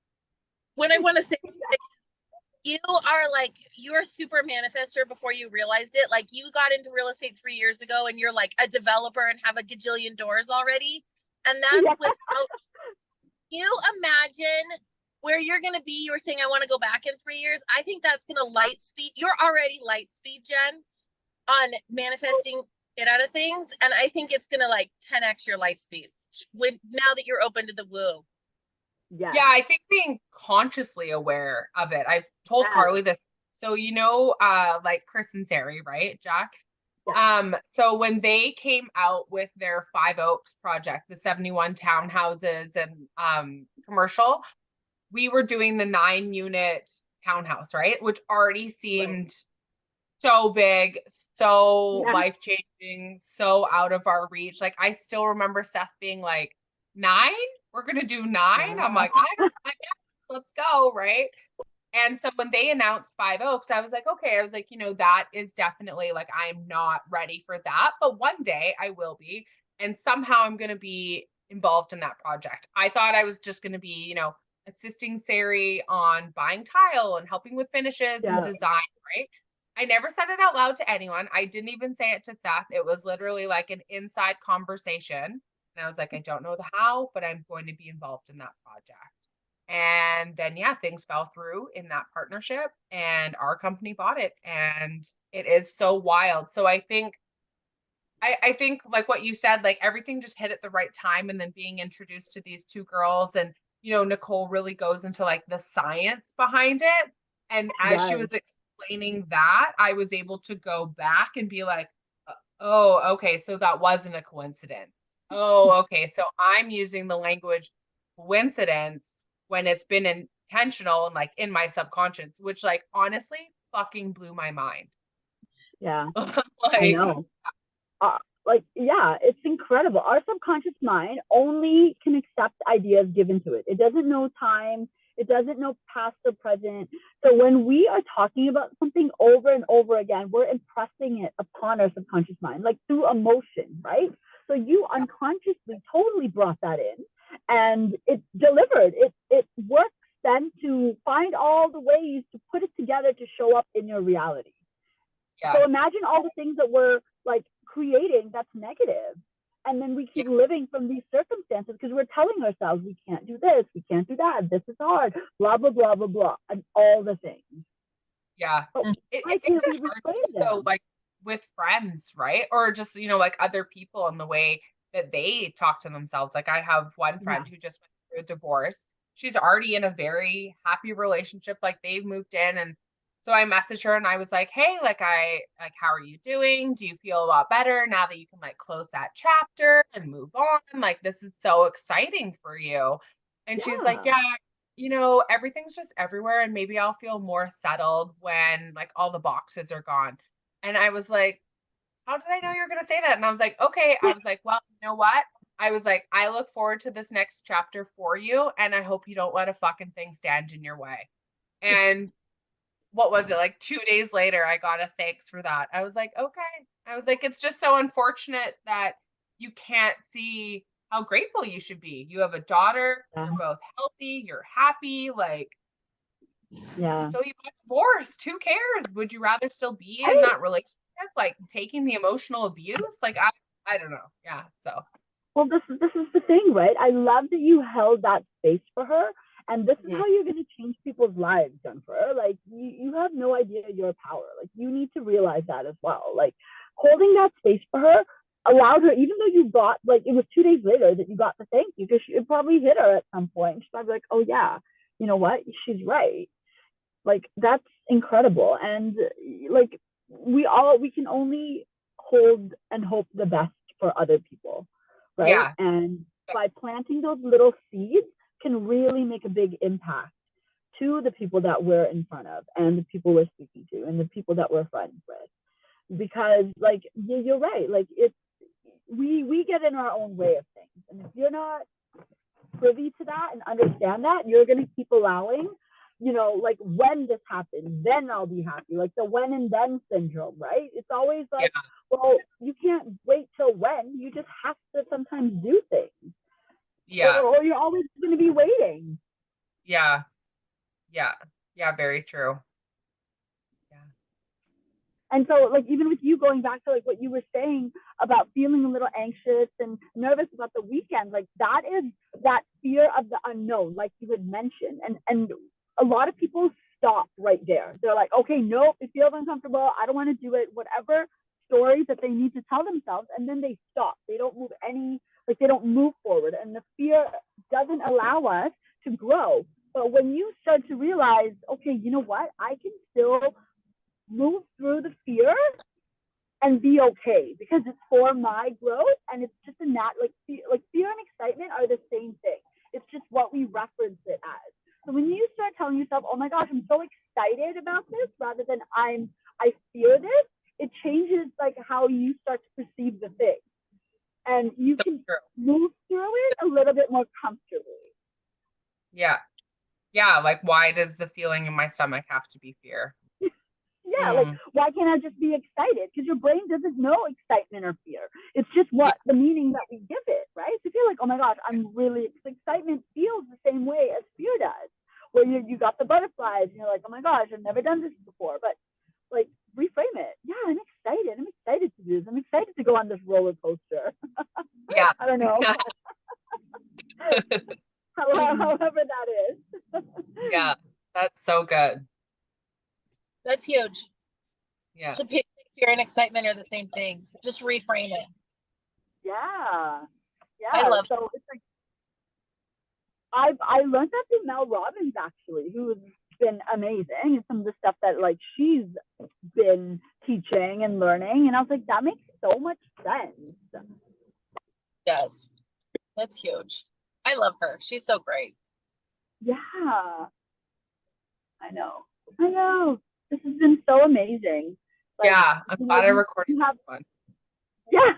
when I want to say you are like, you're a super manifester before you realized it. Like you got into real estate 3 years ago and you're like a developer and have a gajillion doors already. And that's Yeah. without you imagine where you're going to be. You were saying, I want to go back in 3 years. I think that's going to light speed. You're already light speed, Jen, on manifesting it out of things. And I think it's going to like 10x your light speed when now that you're open to the woo. Yes. Yeah, I think being consciously aware of it. I've told Yes. Carly this. So like Chris and Sari, right, Jack? Yeah. So when they came out with their Five Oaks project, the 71 townhouses and commercial, we were doing the 9-unit townhouse, right? Which already seemed so big, so Yeah. life-changing, so out of our reach. Like I still remember Seth being like, 9? We're gonna do 9? I'm like, I guess, let's go, right? And so when they announced Five Oaks, I was like, okay, I was like, that is definitely like, I'm not ready for that, but one day I will be. And somehow I'm going to be involved in that project. I thought I was just going to be, assisting Sari on buying tile and helping with finishes and design, right? I never said it out loud to anyone. I didn't even say it to Seth. It was literally like an inside conversation. And I was like, I don't know the how, but I'm going to be involved in that project. And then, yeah, things fell through in that partnership and our company bought it. And it is so wild. So I think like what you said, like everything just hit at the right time. And then being introduced to these two girls and, Nicole really goes into like the science behind it. And as she was explaining that, I was able to go back and be like, oh, okay, so that wasn't a coincidence. Oh, okay, so I'm using the language coincidence when it's been intentional and like in my subconscious, which like honestly fucking blew my mind. Yeah. Like, I know. Yeah, it's incredible. Our subconscious mind only can accept ideas given to it. It doesn't know time. It doesn't know past or present. So when we are talking about something over and over again, we're impressing it upon our subconscious mind, like through emotion, right? So you unconsciously totally brought that in and it delivered. It works then to find all the ways to put it together to show up in your reality. yeah. So imagine all the things that we're like creating that's negative. And then we keep living from these circumstances because we're telling ourselves we can't do this, we can't do that, this is hard, blah, blah, blah, blah, blah, and all the things. Yeah. But It why makes can't it we hard reframe too, though, them? like with friends, right? Or just, like other people and the way that they talk to themselves. Like I have one friend who just went through a divorce. She's already in a very happy relationship. Like they've moved in. And so I messaged her and I was like, hey, how are you doing? Do you feel a lot better now that you can like close that chapter and move on? Like this is so exciting for you. And she's like, yeah, everything's just everywhere and maybe I'll feel more settled when like all the boxes are gone. And I was like, how did I know you were going to say that? And I was like, okay. I was like, well, you know what? I was like, I look forward to this next chapter for you. And I hope you don't let a fucking thing stand in your way. And what was it? Like 2 days later, I got a thanks for that. I was like, okay. I was like, it's just so unfortunate that you can't see how grateful you should be. You have a daughter, you're both healthy, you're happy, like, so you got divorced. Who cares? Would you rather still be in that relationship? Like taking the emotional abuse? Like, I don't know. Yeah. So. Well, this is the thing, right? I love that you held that space for her. And this is how you're going to change people's lives, Jennifer. Like, you have no idea your power. Like, you need to realize that as well. Like, holding that space for her allowed her, even though you got, like, it was 2 days later that you got the thank you, because it probably hit her at some point. She might be like, oh, yeah, you know what? She's right. Like, that's incredible. And, like, we can only hold and hope the best for other people, right? Yeah. And by planting those little seeds can really make a big impact to the people that we're in front of and the people we're speaking to and the people that we're friends with. Because like you're right, like it's we get in our own way of things. And if you're not privy to that and understand that, you're gonna keep allowing, like when this happens, then I'll be happy. Like the when and then syndrome, right? It's always like, well, you can't wait till when, you just have to sometimes do things. Yeah. Or you're always going to be waiting. Yeah. Yeah. Yeah, very true. Yeah. And so, like, even with you going back to like what you were saying about feeling a little anxious and nervous about the weekend, like that is that fear of the unknown, like you had mentioned. And a lot of people stop right there. They're like, okay, nope, it feels uncomfortable. I don't want to do it. Whatever stories that they need to tell themselves, and then they stop. They don't move like they don't move forward. And the fear doesn't allow us to grow. But when you start to realize, okay, you know what? I can still move through the fear and be okay because it's for my growth and it's just a like fear and excitement are the same thing. It's just what we reference it as. So when you start telling yourself, oh my gosh, I'm so excited about this rather than I fear this, it changes like how you start to perceive the thing. And you So can true. move through it a little bit more comfortably. Yeah. Yeah. Like, why does the feeling in my stomach have to be fear? Yeah, like why can't I just be excited? Because your brain doesn't know excitement or fear. It's just what the meaning that we give it, right? So if you're like, oh my gosh, I'm really excitement feels the same way as fear does. Where you got the butterflies and you're like, oh my gosh, I've never done this before. But like reframe it. Yeah, I'm excited. I'm excited to do this. I'm excited to go on this roller coaster. Yeah. I don't know. However that is. Yeah. That's so good. That's huge. Yeah. To pick fear and excitement are the same thing. Just reframe it. Yeah. I Yeah. love So it's like I learned that from Mel Robbins actually, who's been amazing, and some of the stuff that like she's been teaching and learning, and I was like, that makes so much sense. does. That's huge. I love her. She's so great. Yeah, I know. I know. This has been so amazing. Like, Yeah. I'm glad I recorded you have, this one. yeah,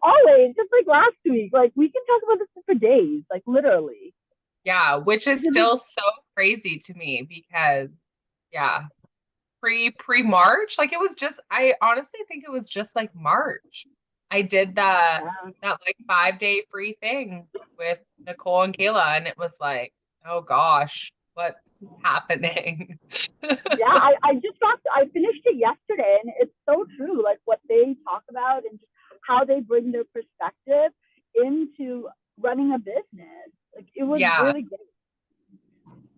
always, just like last week. Like we can talk about this for days, like literally. Yeah. Which is still so crazy to me because, yeah, pre March, like it was just, I honestly think it was just like March. I did that like 5-day free thing with Nicole and Kayla, and it was like, oh gosh, what's happening? Yeah, I finished it yesterday, and it's so true. Like what they talk about and just how they bring their perspective into running a business. Like it was Yeah. really great.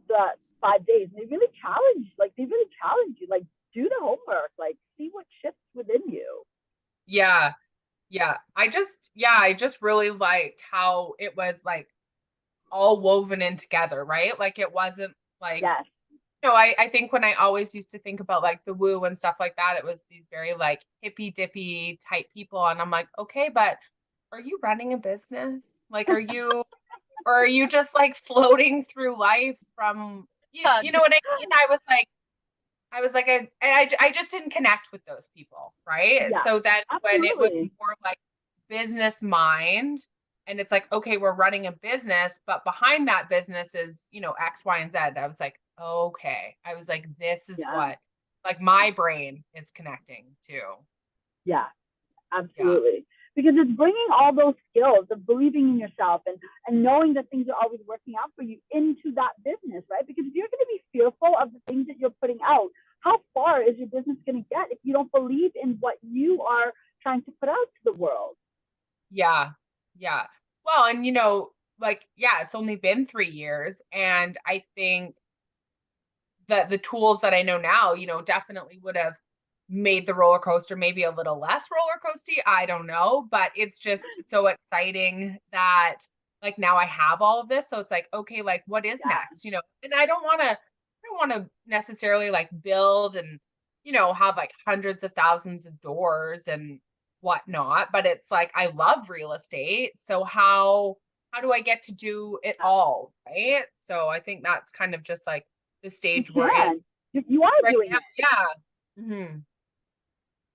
The 5 days, and they really challenge you. Like do the homework, like see what shifts within you. Yeah. Yeah. I just really liked how it was like all woven in together, right? Like it wasn't like, Yes. I think when I always used to think about like the woo and stuff like that, it was these very like hippy dippy type people. And I'm like, okay, but are you running a business? Like, or are you just like floating through life from, you know what I mean? I just didn't connect with those people. Right. Yeah, So then when it was absolutely. more like business mind, and it's like, okay, we're running a business, but behind that business is, X, Y, and Z. I was like, okay. I was like, this is Yeah. what like my brain is connecting to. Yeah, Yeah. absolutely. Because it's bringing all those skills of believing in yourself and knowing that things are always working out for you into that business, right? Because if you're going to be fearful of the things that you're putting out, how far is your business going to get if you don't believe in what you are trying to put out to the world? Yeah. Yeah. Well, and like, yeah, it's only been 3 years. And I think that the tools that I know now, definitely would have made the roller coaster maybe a little less roller coasty. I don't know, but it's just so exciting that like now I have all of this. So it's like, okay, like what is Yeah. next? And I don't want to necessarily like build and, have like hundreds of thousands of doors and whatnot, but it's like I love real estate. So how do I get to do it all? Right. So I think that's kind of just like the You stage we're in can. You are right doing now. it. Yeah.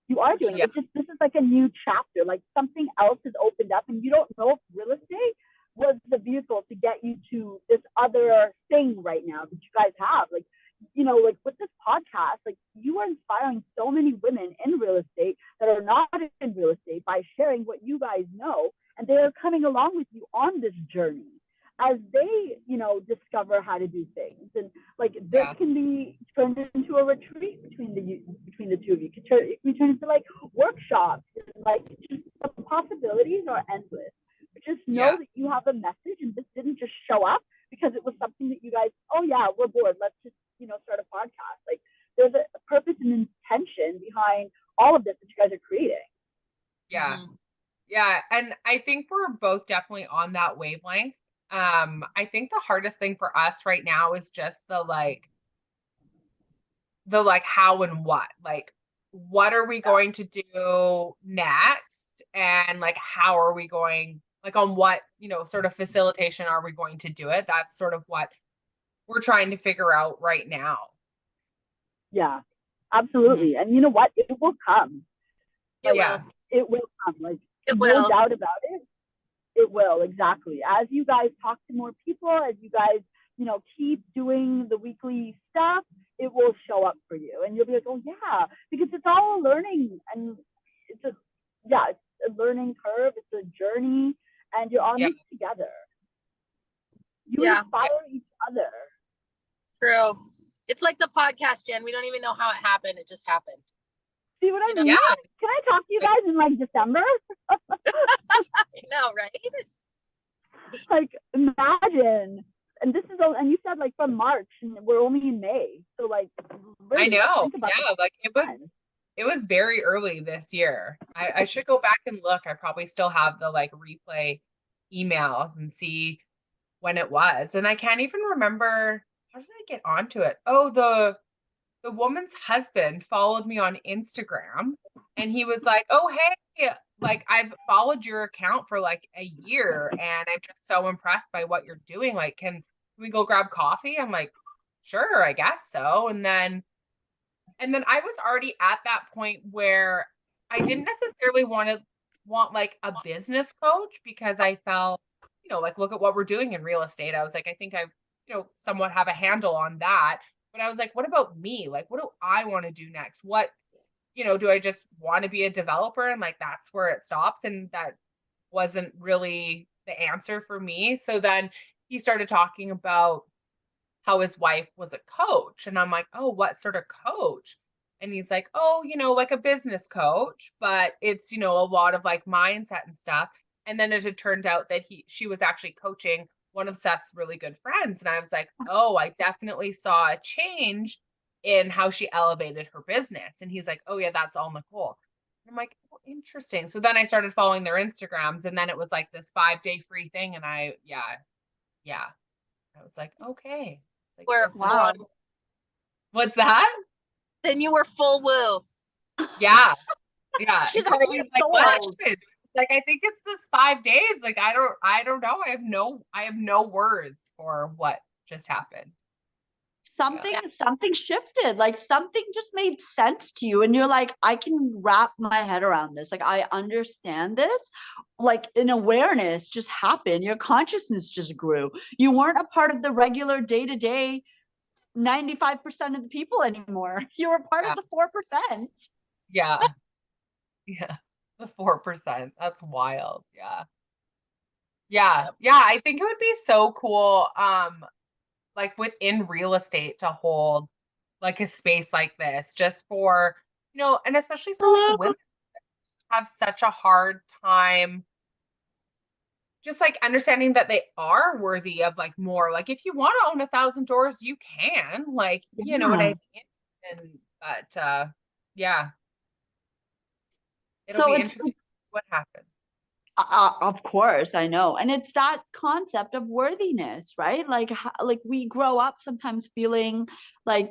You are doing it. Yeah. It's just this is like a new chapter. Like something else has opened up, and you don't know if real estate was the vehicle to get you to this other thing right now that you guys have. Like, like with this podcast, like you are inspiring so many women in real estate that are not in real estate by sharing what you guys know, and they are coming along with you on this journey as they, discover how to do things. And Like this Yeah. can be turned into a retreat between the two of you. It can turn into like workshops. Like just the possibilities are endless. But just know that you have a message, and this didn't just show up because it was something that you guys, oh yeah, we're bored. Let's just start a podcast. Like there's a purpose and intention behind all of this that you guys are creating. Yeah. Mm-hmm. Yeah. And I think we're both definitely on that wavelength. I think the hardest thing for us right now is just the how and what are we going to do next? And how are we going, on what, sort of facilitation are we going to do it? That's sort of what we're trying to figure out right now. Yeah, absolutely. Mm-hmm. And you know what? It will come. It will come. No doubt about it. It will, exactly. As you guys talk to more people, as you guys, keep doing the weekly stuff, it will show up for you. And you'll be like, oh yeah, because it's all learning, and it's a learning curve. It's a journey, and you're on this together. You inspire each other. True. It's like the podcast, Jen. We don't even know how it happened. It just happened. See what I mean? Yeah. Can I talk to you guys in December? I know, right? Imagine. And this is, and you said from March, and we're only in May. So really, I know. Yeah, it was very early this year. I should go back and look. I probably still have the replay emails and see when it was. And I can't even remember, how did I get onto it? Oh, the woman's husband followed me on Instagram, and he was like, oh, hey, I've followed your account for a year, and I'm just so impressed by what you're doing. Can we go grab coffee? I'm like, sure, I guess so. And then I was already at that point where I didn't necessarily want a business coach, because I felt, look at what we're doing in real estate. I was like, I think I've, somewhat have a handle on that. But I was like, what about me? What do I want to do next? What, do I just want to be a developer? And that's where it stops. And that wasn't really the answer for me. So then he started talking about how his wife was a coach. And I'm like, oh, what sort of coach? And he's like, oh, a business coach, but it's, a lot of mindset and stuff. And then it had turned out that she was actually coaching one of Seth's really good friends. And I was like, oh, I definitely saw a change in how she elevated her business. And he's like, oh yeah, that's all Nicole. And I'm like, oh, interesting. So then I started following their Instagrams, and then it was this 5-day free thing. And I was like, okay. Wow. What's that? Then you were full woo. Yeah. Yeah. She's always what happened? I think it's this 5 days. I don't know. I have no words for what just happened. Something shifted. Something just made sense to you, and you're like, I can wrap my head around this. I understand this. An awareness just happened. Your consciousness just grew. You weren't a part of the regular day-to-day 95% of the people anymore. You were part of the 4%. Yeah. Yeah. The 4%. That's wild. Yeah. Yeah. Yeah. I think it would be so cool. Within real estate to hold a space like this, just for, and especially for women who have such a hard time just understanding that they are worthy of more. If you want to own 1,000 doors, you can, you know what I mean? And but yeah. It'll be interesting to see what happens. Of course, I know. And it's that concept of worthiness, right? We grow up sometimes feeling we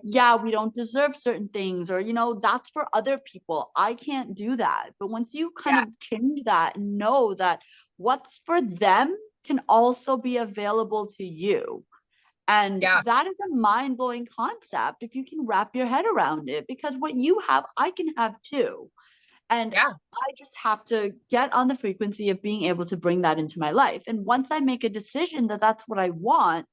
don't deserve certain things, or, that's for other people. I can't do that. But once you kind of change that and know that what's for them can also be available to you. And that is a mind-blowing concept if you can wrap your head around it, because what you have, I can have too. And I just have to get on the frequency of being able to bring that into my life. And once I make a decision that that's what I want,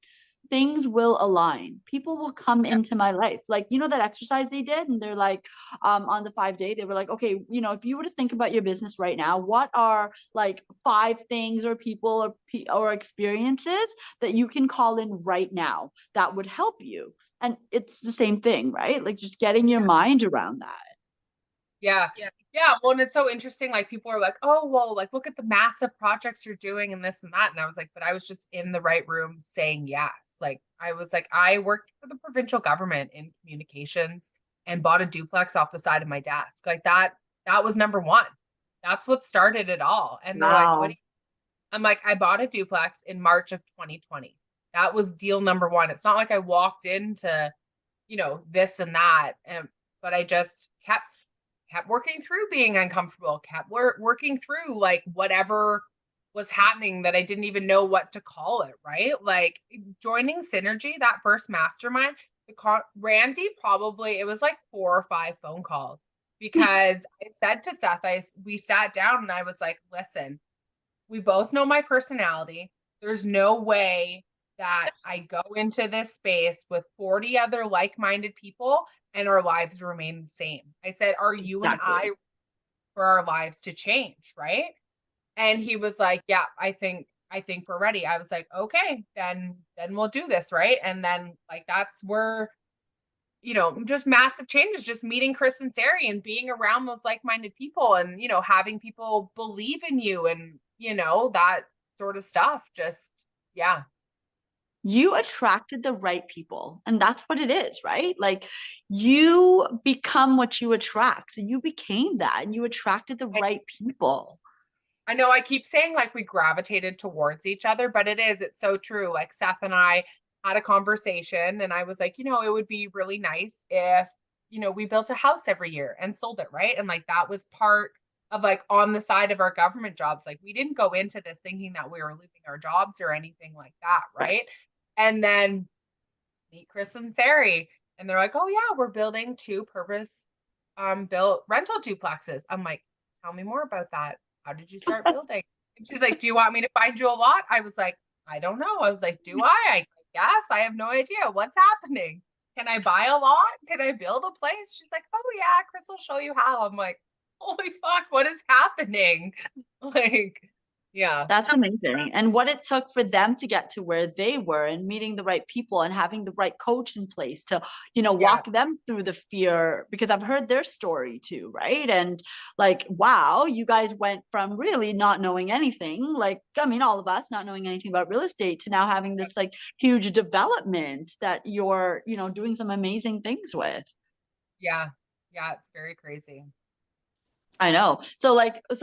things will align. People will come into my life. Like, you know, that exercise they did, and they're like, on the 5-day, they were like, okay, you know, if you were to think about your business right now, what are like 5 things or people or experiences that you can call in right now that would help you? And it's the same thing, right? Like just getting your mind around that. Yeah. Yeah. Yeah. Well, and it's so interesting. Like people are like, oh, well, like look at the massive projects you're doing and this and that. And I was like, but I was just in the right room saying yes. Like I was like, I worked for the provincial government in communications and bought a duplex off the side of my desk. Like that was number one. That's what started it all. And they're like, what do Wow. you, I'm like, I bought a duplex in March of 2020. That was deal number one. It's not like I walked into, you know, this and that. And but I just kept working through being uncomfortable, kept working through like whatever was happening that I didn't even know what to call it, right? Like joining Synergy, that first mastermind, Randy probably, it was like 4 or 5 phone calls because I said to Seth, we sat down and I was like, listen, we both know my personality. There's no way that I go into this space with 40 other like-minded people and our lives remain the same. I said, are you and I Exactly. for our lives to change, right? And he was like, yeah, I think we're ready. I was like, okay, then we'll do this, right? And then like that's where just massive changes, just meeting Chris and Sari and being around those like-minded people and, having people believe in you and, that sort of stuff. Just, yeah. You attracted the right people, and that's what it is, right? Like you become what you attract. So you became that and you attracted the I, right people. I know I keep saying like we gravitated towards each other, but it's so true. Like Seth and I had a conversation and I was like, it would be really nice if, we built a house every year and sold it, right? And like that was part of like on the side of our government jobs. Like we didn't go into this thinking that we were losing our jobs or anything like that, Right. right? And then meet Chris and Sari, and they're like, "Oh yeah, we're building 2 purpose built rental duplexes." I'm like, "Tell me more about that. How did you start building?" And she's like, "Do you want me to find you a lot?" I was like, "I don't know." I was like, "Do I guess I have no idea what's happening. Can I buy a lot? Can I build a place?" She's like, "Oh yeah, Chris will show you how." I'm like, "Holy fuck, what is happening?" Like, yeah. That's amazing. And what it took for them to get to where they were and meeting the right people and having the right coach in place to, Yeah. walk them through the fear, because I've heard their story too, right? And like, wow, you guys went from really not knowing anything, like, I mean, all of us not knowing anything about real estate to now having this like huge development that you're, doing some amazing things with. Yeah. Yeah, it's very crazy. I know. So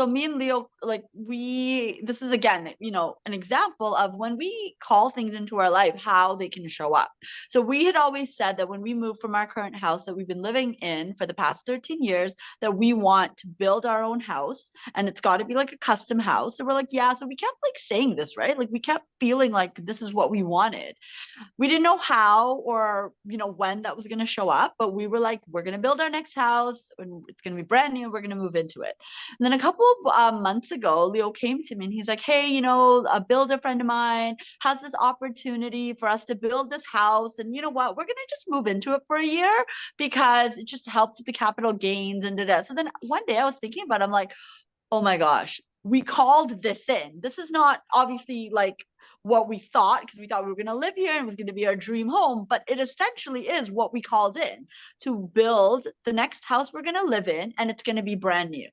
me and Leo, like this is again, an example of when we call things into our life, how they can show up. So we had always said that when we moved from our current house that we've been living in for the past 13 years, that we want to build our own house and it's got to be like a custom house. So we're like, yeah. So we kept like saying this, right? Like we kept feeling like this is what we wanted. We didn't know how or when that was going to show up, but we were like, we're going to build our next house and it's going to be brand new, we're going to move into it. And then a couple of months ago, Leo came to me and he's like, hey, a builder friend of mine has this opportunity for us to build this house, and you know what, we're going to just move into it for a year because it just helps with the capital gains and da-da. So then one day I was thinking about it, I'm like, oh my gosh, we called this in. This is not obviously like what we thought, because we thought we were going to live here and it was going to be our dream home, but it essentially is what we called in to build the next house we're going to live in, and it's going to be brand new. I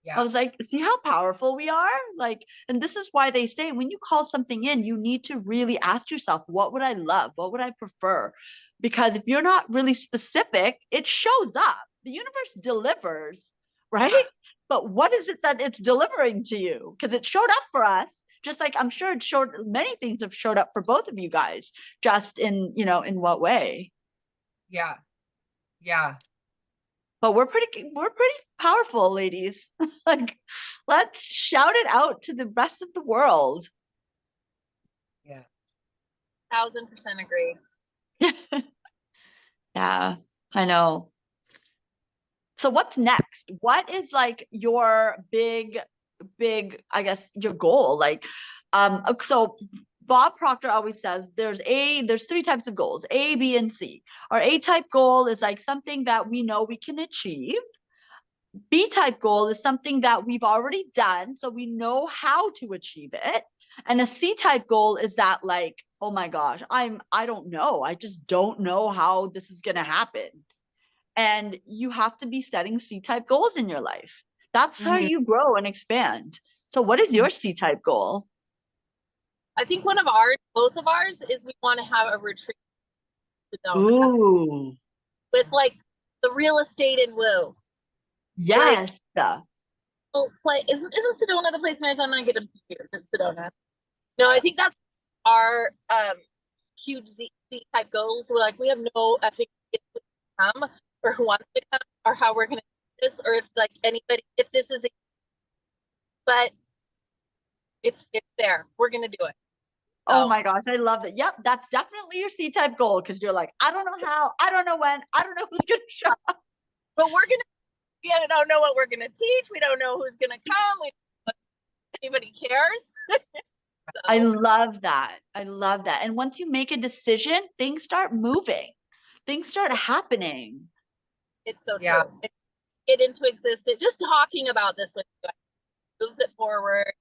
Yeah. was like, see how powerful we are? Like, and this is why they say when you call something in, you need to really ask yourself, what would I love? What would I prefer? Because if you're not really specific, it shows up. The universe delivers, right? Yeah. But what is it that it's delivering to you? Because it showed up for us, just like I'm sure it showed, many things have showed up for both of you guys, just in what way? Yeah. Yeah. But we're pretty powerful, ladies. Like, let's shout it out to the rest of the world. Yeah. 1000% agree. Yeah, I know. So what's next? What is like your big, I guess, your goal? Like, so Bob Proctor always says there's 3 types of goals, A, B, and C. Our A type goal is like something that we know we can achieve. B type goal is something that we've already done, so we know how to achieve it. And a C type goal is that like, oh my gosh, I don't know. I just don't know how this is going to happen. And you have to be setting C type goals in your life. That's how you grow and expand. So what is your C type goal? I think both of ours is we want to have a retreat Ooh. with like the real estate in Woo. Yes. Isn't Sedona the place in Arizona? I get them confused. It's Sedona. No, I think that's our huge Z type goals. We're like, we have no effing idea who to come or who wants to come or how we're gonna do this, or if like anybody, if this is but it's there. We're gonna do it. Oh my gosh, I love that. Yep, that's definitely your C type goal, because you're like, I don't know how, I don't know when, I don't know who's gonna show up. But we don't know what we're gonna teach. We don't know who's gonna come. We don't know if anybody cares. So. I love that. I love that. And once you make a decision, things start moving. Things start happening. It's so true. Get into existence. Just talking about this with you moves it forward.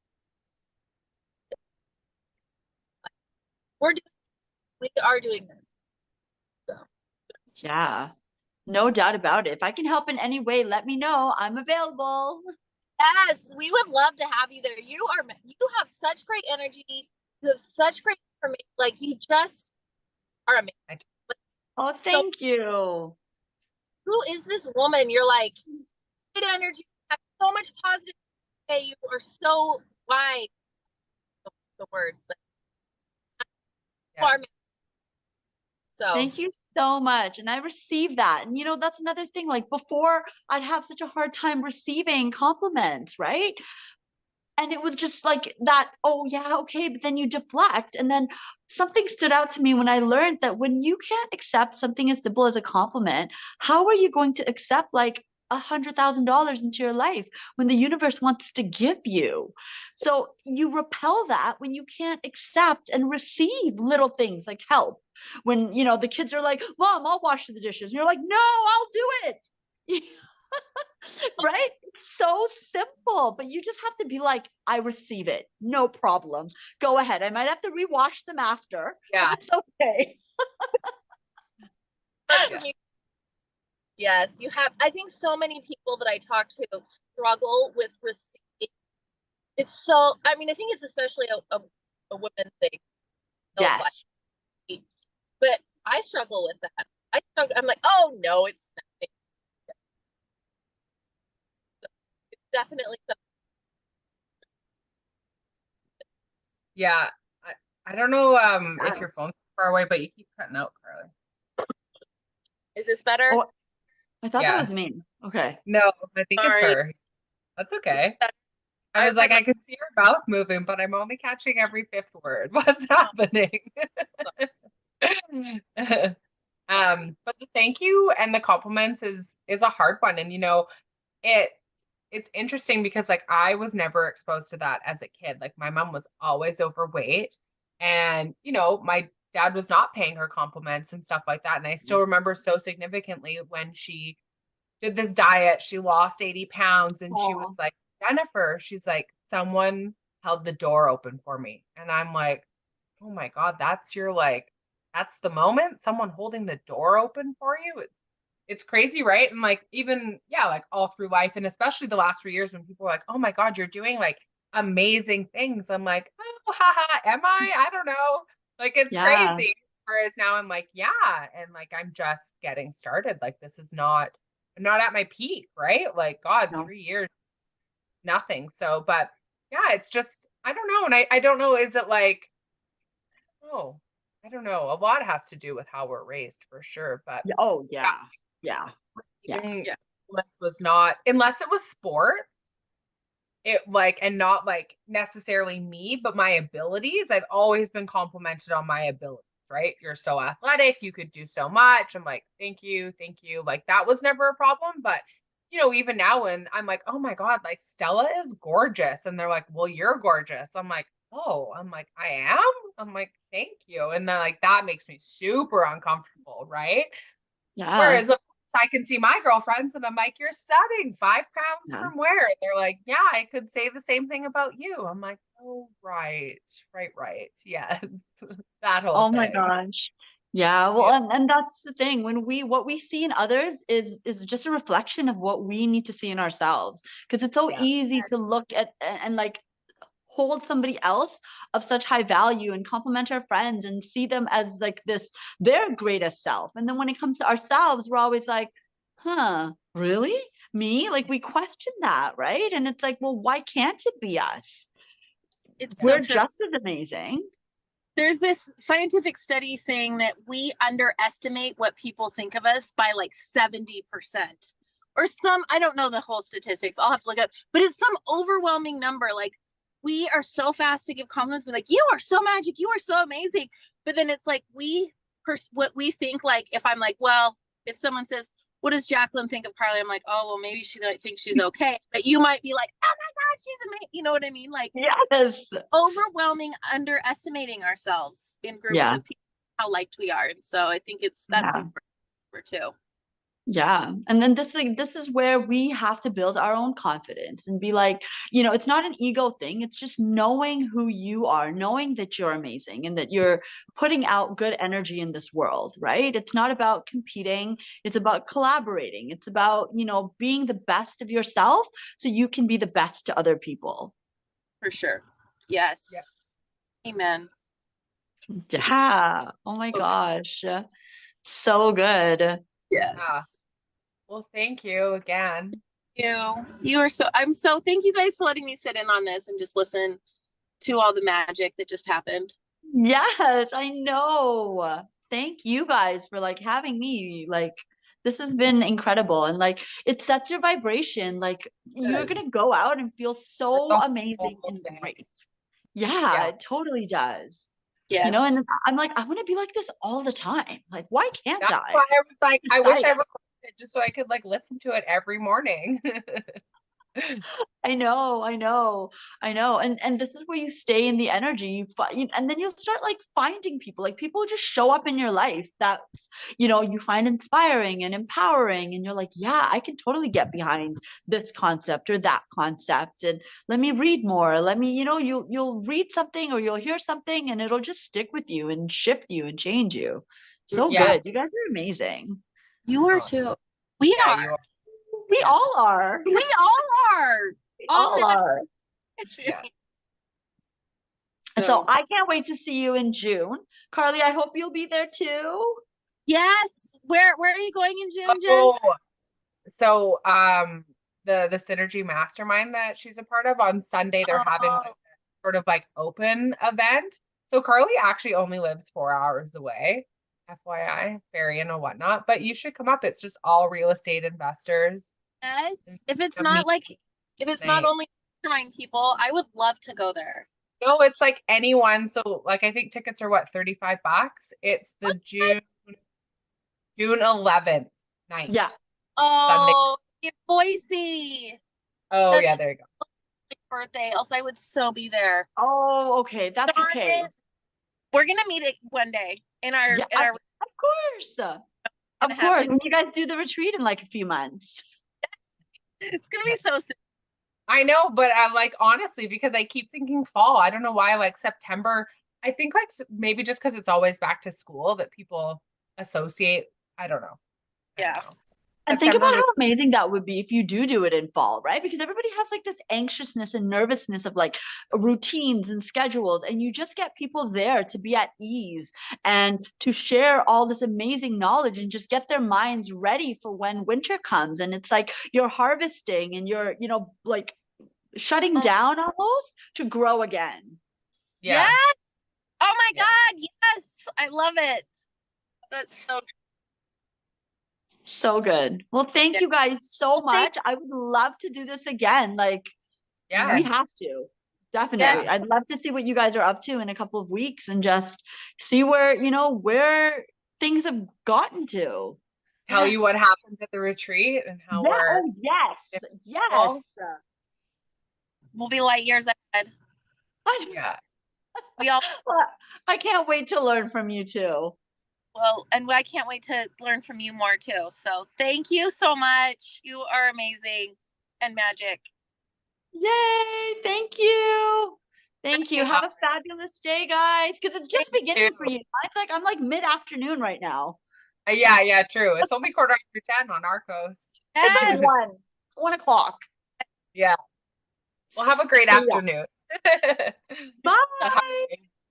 We are doing this. So. Yeah, no doubt about it. If I can help in any way, let me know. I'm available. Yes, we would love to have you there. You have such great energy. You have such great information. Like, you just are amazing. Oh, thank you. Who is this woman? You're like, great energy. You have so much positive. You are so wide. The words, but so thank you so much. And I received that. And that's another thing. Like, before, I'd have such a hard time receiving compliments, right? And it was just like that, oh yeah, okay, but then you deflect. And then something stood out to me when I learned that when you can't accept something as simple as a compliment, how are you going to accept like $100,000 into your life when the universe wants to give you? So you repel that when you can't accept and receive little things like help. When the kids are like, Mom, I'll wash the dishes, and you're like, no, I'll do it. Right? So simple, but you just have to be like, I receive it, no problem, go ahead. I might have to rewash them after. Yeah, it's okay. Yes, you have. I think so many people that I talk to struggle with receiving. It's so, I think it's especially a woman thing. Yes. But I struggle with that. I'm like, oh no, it's nothing. It's definitely something. Yeah. I don't know if your phone's far away, but you keep cutting out, Carly. Is this better? Oh, I thought that was me. Okay. No, I think it's her. That's okay. I was like, I can see her mouth moving, but I'm only catching every fifth word. What's happening? But the thank you and the compliments is a hard one. And it's interesting because like I was never exposed to that as a kid. Like, my mom was always overweight, and my dad was not paying her compliments and stuff like that. And I still remember so significantly when she did this diet, she lost 80 pounds, and she was like, Jennifer, she's like, someone held the door open for me. And I'm like, oh my God, that's the moment, someone holding the door open for you. It's crazy, right? And like, even, like all through life, and especially the last 3 years, when people are like, oh my God, you're doing like amazing things. I'm like, oh, haha, am I? I don't know. Like, it's crazy. Whereas now I'm like, yeah. And like, I'm just getting started. Like, I'm not at my peak, right? Like, God, 3 years, nothing. So, but yeah, it's just, I don't know. And I don't know, is it like, oh, I don't know. A lot has to do with how we're raised, for sure. But was not, unless it was sport, it like, and not like necessarily me, but my abilities. I've always been complimented on my abilities, right? You're so athletic, you could do so much. I'm like, thank you. Like, that was never a problem. But even now, when I'm like, oh my God, like, Stella is gorgeous, and they're like, well, you're gorgeous. I'm like, oh, I am. I'm like, thank you. And then like that makes me super uncomfortable, right? Yeah. Whereas of course, I can see my girlfriends and I'm like, you're stunning, 5 pounds Yeah. from where? And they're like, yeah, I could say the same thing about you. I'm like, oh, right, right. Yes. That whole Oh my thing. gosh. Yeah, well, Yeah. and that's the thing. When what we see in others is just a reflection of what we need to see in ourselves. Because it's so Yeah. easy to look at and like hold somebody else of such high value and compliment our friends and see them as like this their greatest self. And then when it comes to ourselves, we're always like, huh, really? Me? Like we question that, right? And it's like, well, why can't it be us? It's so We're true. just as amazing. There's this scientific study saying that we underestimate what people think of us by like 70%. Or some, I don't know the whole statistics. I'll have to look up, but it's some overwhelming number. Like we are so fast to give compliments, be like, you are so magic, you are so amazing. But then it's like what we think, like if I'm like, well, if someone says, what does Jacqueline think of Carly? I'm like, oh, well, maybe she thinks she's okay. But you might be like, oh my God, she's amazing. You know what I mean? Like Yes. overwhelming underestimating ourselves in groups Yeah. of people, how liked we are. And so I think that's Yeah. super too. Yeah. And then this is where we have to build our own confidence and be like, it's not an ego thing. It's just knowing who you are, knowing that you're amazing and that you're putting out good energy in this world, right? It's not about competing. It's about collaborating. It's about, being the best of yourself so you can be the best to other people. For sure. Yes. Yeah. Amen. Yeah. Oh my Okay. gosh. So good. Yes. Well, thank you again. You are thank you guys for letting me sit in on this and just listen to all the magic that just happened. Yes, I know. Thank you guys for like having me. Like this has been incredible and like it sets your vibration. Like you're Yes. gonna go out and feel For so the amazing whole and day. great. Yeah, Yeah. it totally does. Yes. And I'm like, I want to be like this all the time. Like, why can't That's I? why I was like, I wish I Desire. recorded it just so I could like listen to it every morning. I know. And this is where you stay in the energy. And then you'll start like finding people, like people just show up in your life that's, you find inspiring and empowering. And you're like, yeah, I can totally get behind this concept or that concept. And let me read more. Let me, you'll read something or you'll hear something and it'll just stick with you and shift you and change you. So Yeah. good. You guys are amazing. You are Oh, too. We yeah, are. you are. We Yeah. all are. We all are. We All all are. Yeah. So I can't wait to see you in June. Carly, I hope you'll be there too. yes. Where are you going in June, Jen? Oh, so the Synergy Mastermind that she's a part of on Sunday, they're having like Oh, a sort of like open event. So Carly actually only lives 4 hours away, FYI, ferry and whatnot. But you should come up. It's just all real estate investors. And yes. If it's come meet not tonight. only mastermind people, I would love to go there. No, it's like anyone. So like I think tickets are what, $35? It's the June 11th night. Yeah. Sunday. Oh, in Boise. Oh That's yeah, his there you go. birthday. Else I would so be there. Oh, okay. That's Darn okay. it. We're gonna meet it one day in our Yeah, in our of course. gonna Of course. happen. When you guys do the retreat in like a few months. It's gonna be so sick. I know, but I'm like honestly, because I keep thinking fall. I don't know why, like September. I think like maybe just because it's always back to school that people associate. I don't know. I don't Yeah. know. And think September about was how amazing that would be if you do it in fall, right? Because everybody has like this anxiousness and nervousness of like routines and schedules, and you just get people there to be at ease and to share all this amazing knowledge and just get their minds ready for when winter comes. And it's like you're harvesting and you're, like shutting Oh, down almost to grow again. yeah. yeah. Oh my Yeah. God. Yes. I love it. That's so So good. Well, thank yeah. you guys so Thank much. I would love to do this again. Like, we Yeah. have to. Definitely. yes. I'd love to see what you guys are up to in a couple of weeks and just see where things have gotten to. Tell you Yes. what happened at the retreat and how Yeah. we're Oh, yes. Yes. different. We'll be light years ahead. Yeah. We all Well, I can't wait to learn from you too. well, and I can't wait to learn from you more too. So thank you so much. You are amazing and magic. Yay! Thank you. Thank you. Have a fabulous day, guys. Because it's just beginning for you. It's like I'm like mid-afternoon right now. Yeah, true. It's only 10:15 on our coast. It's like 1 o'clock. Yeah. Well, have a great Yeah. afternoon. Bye.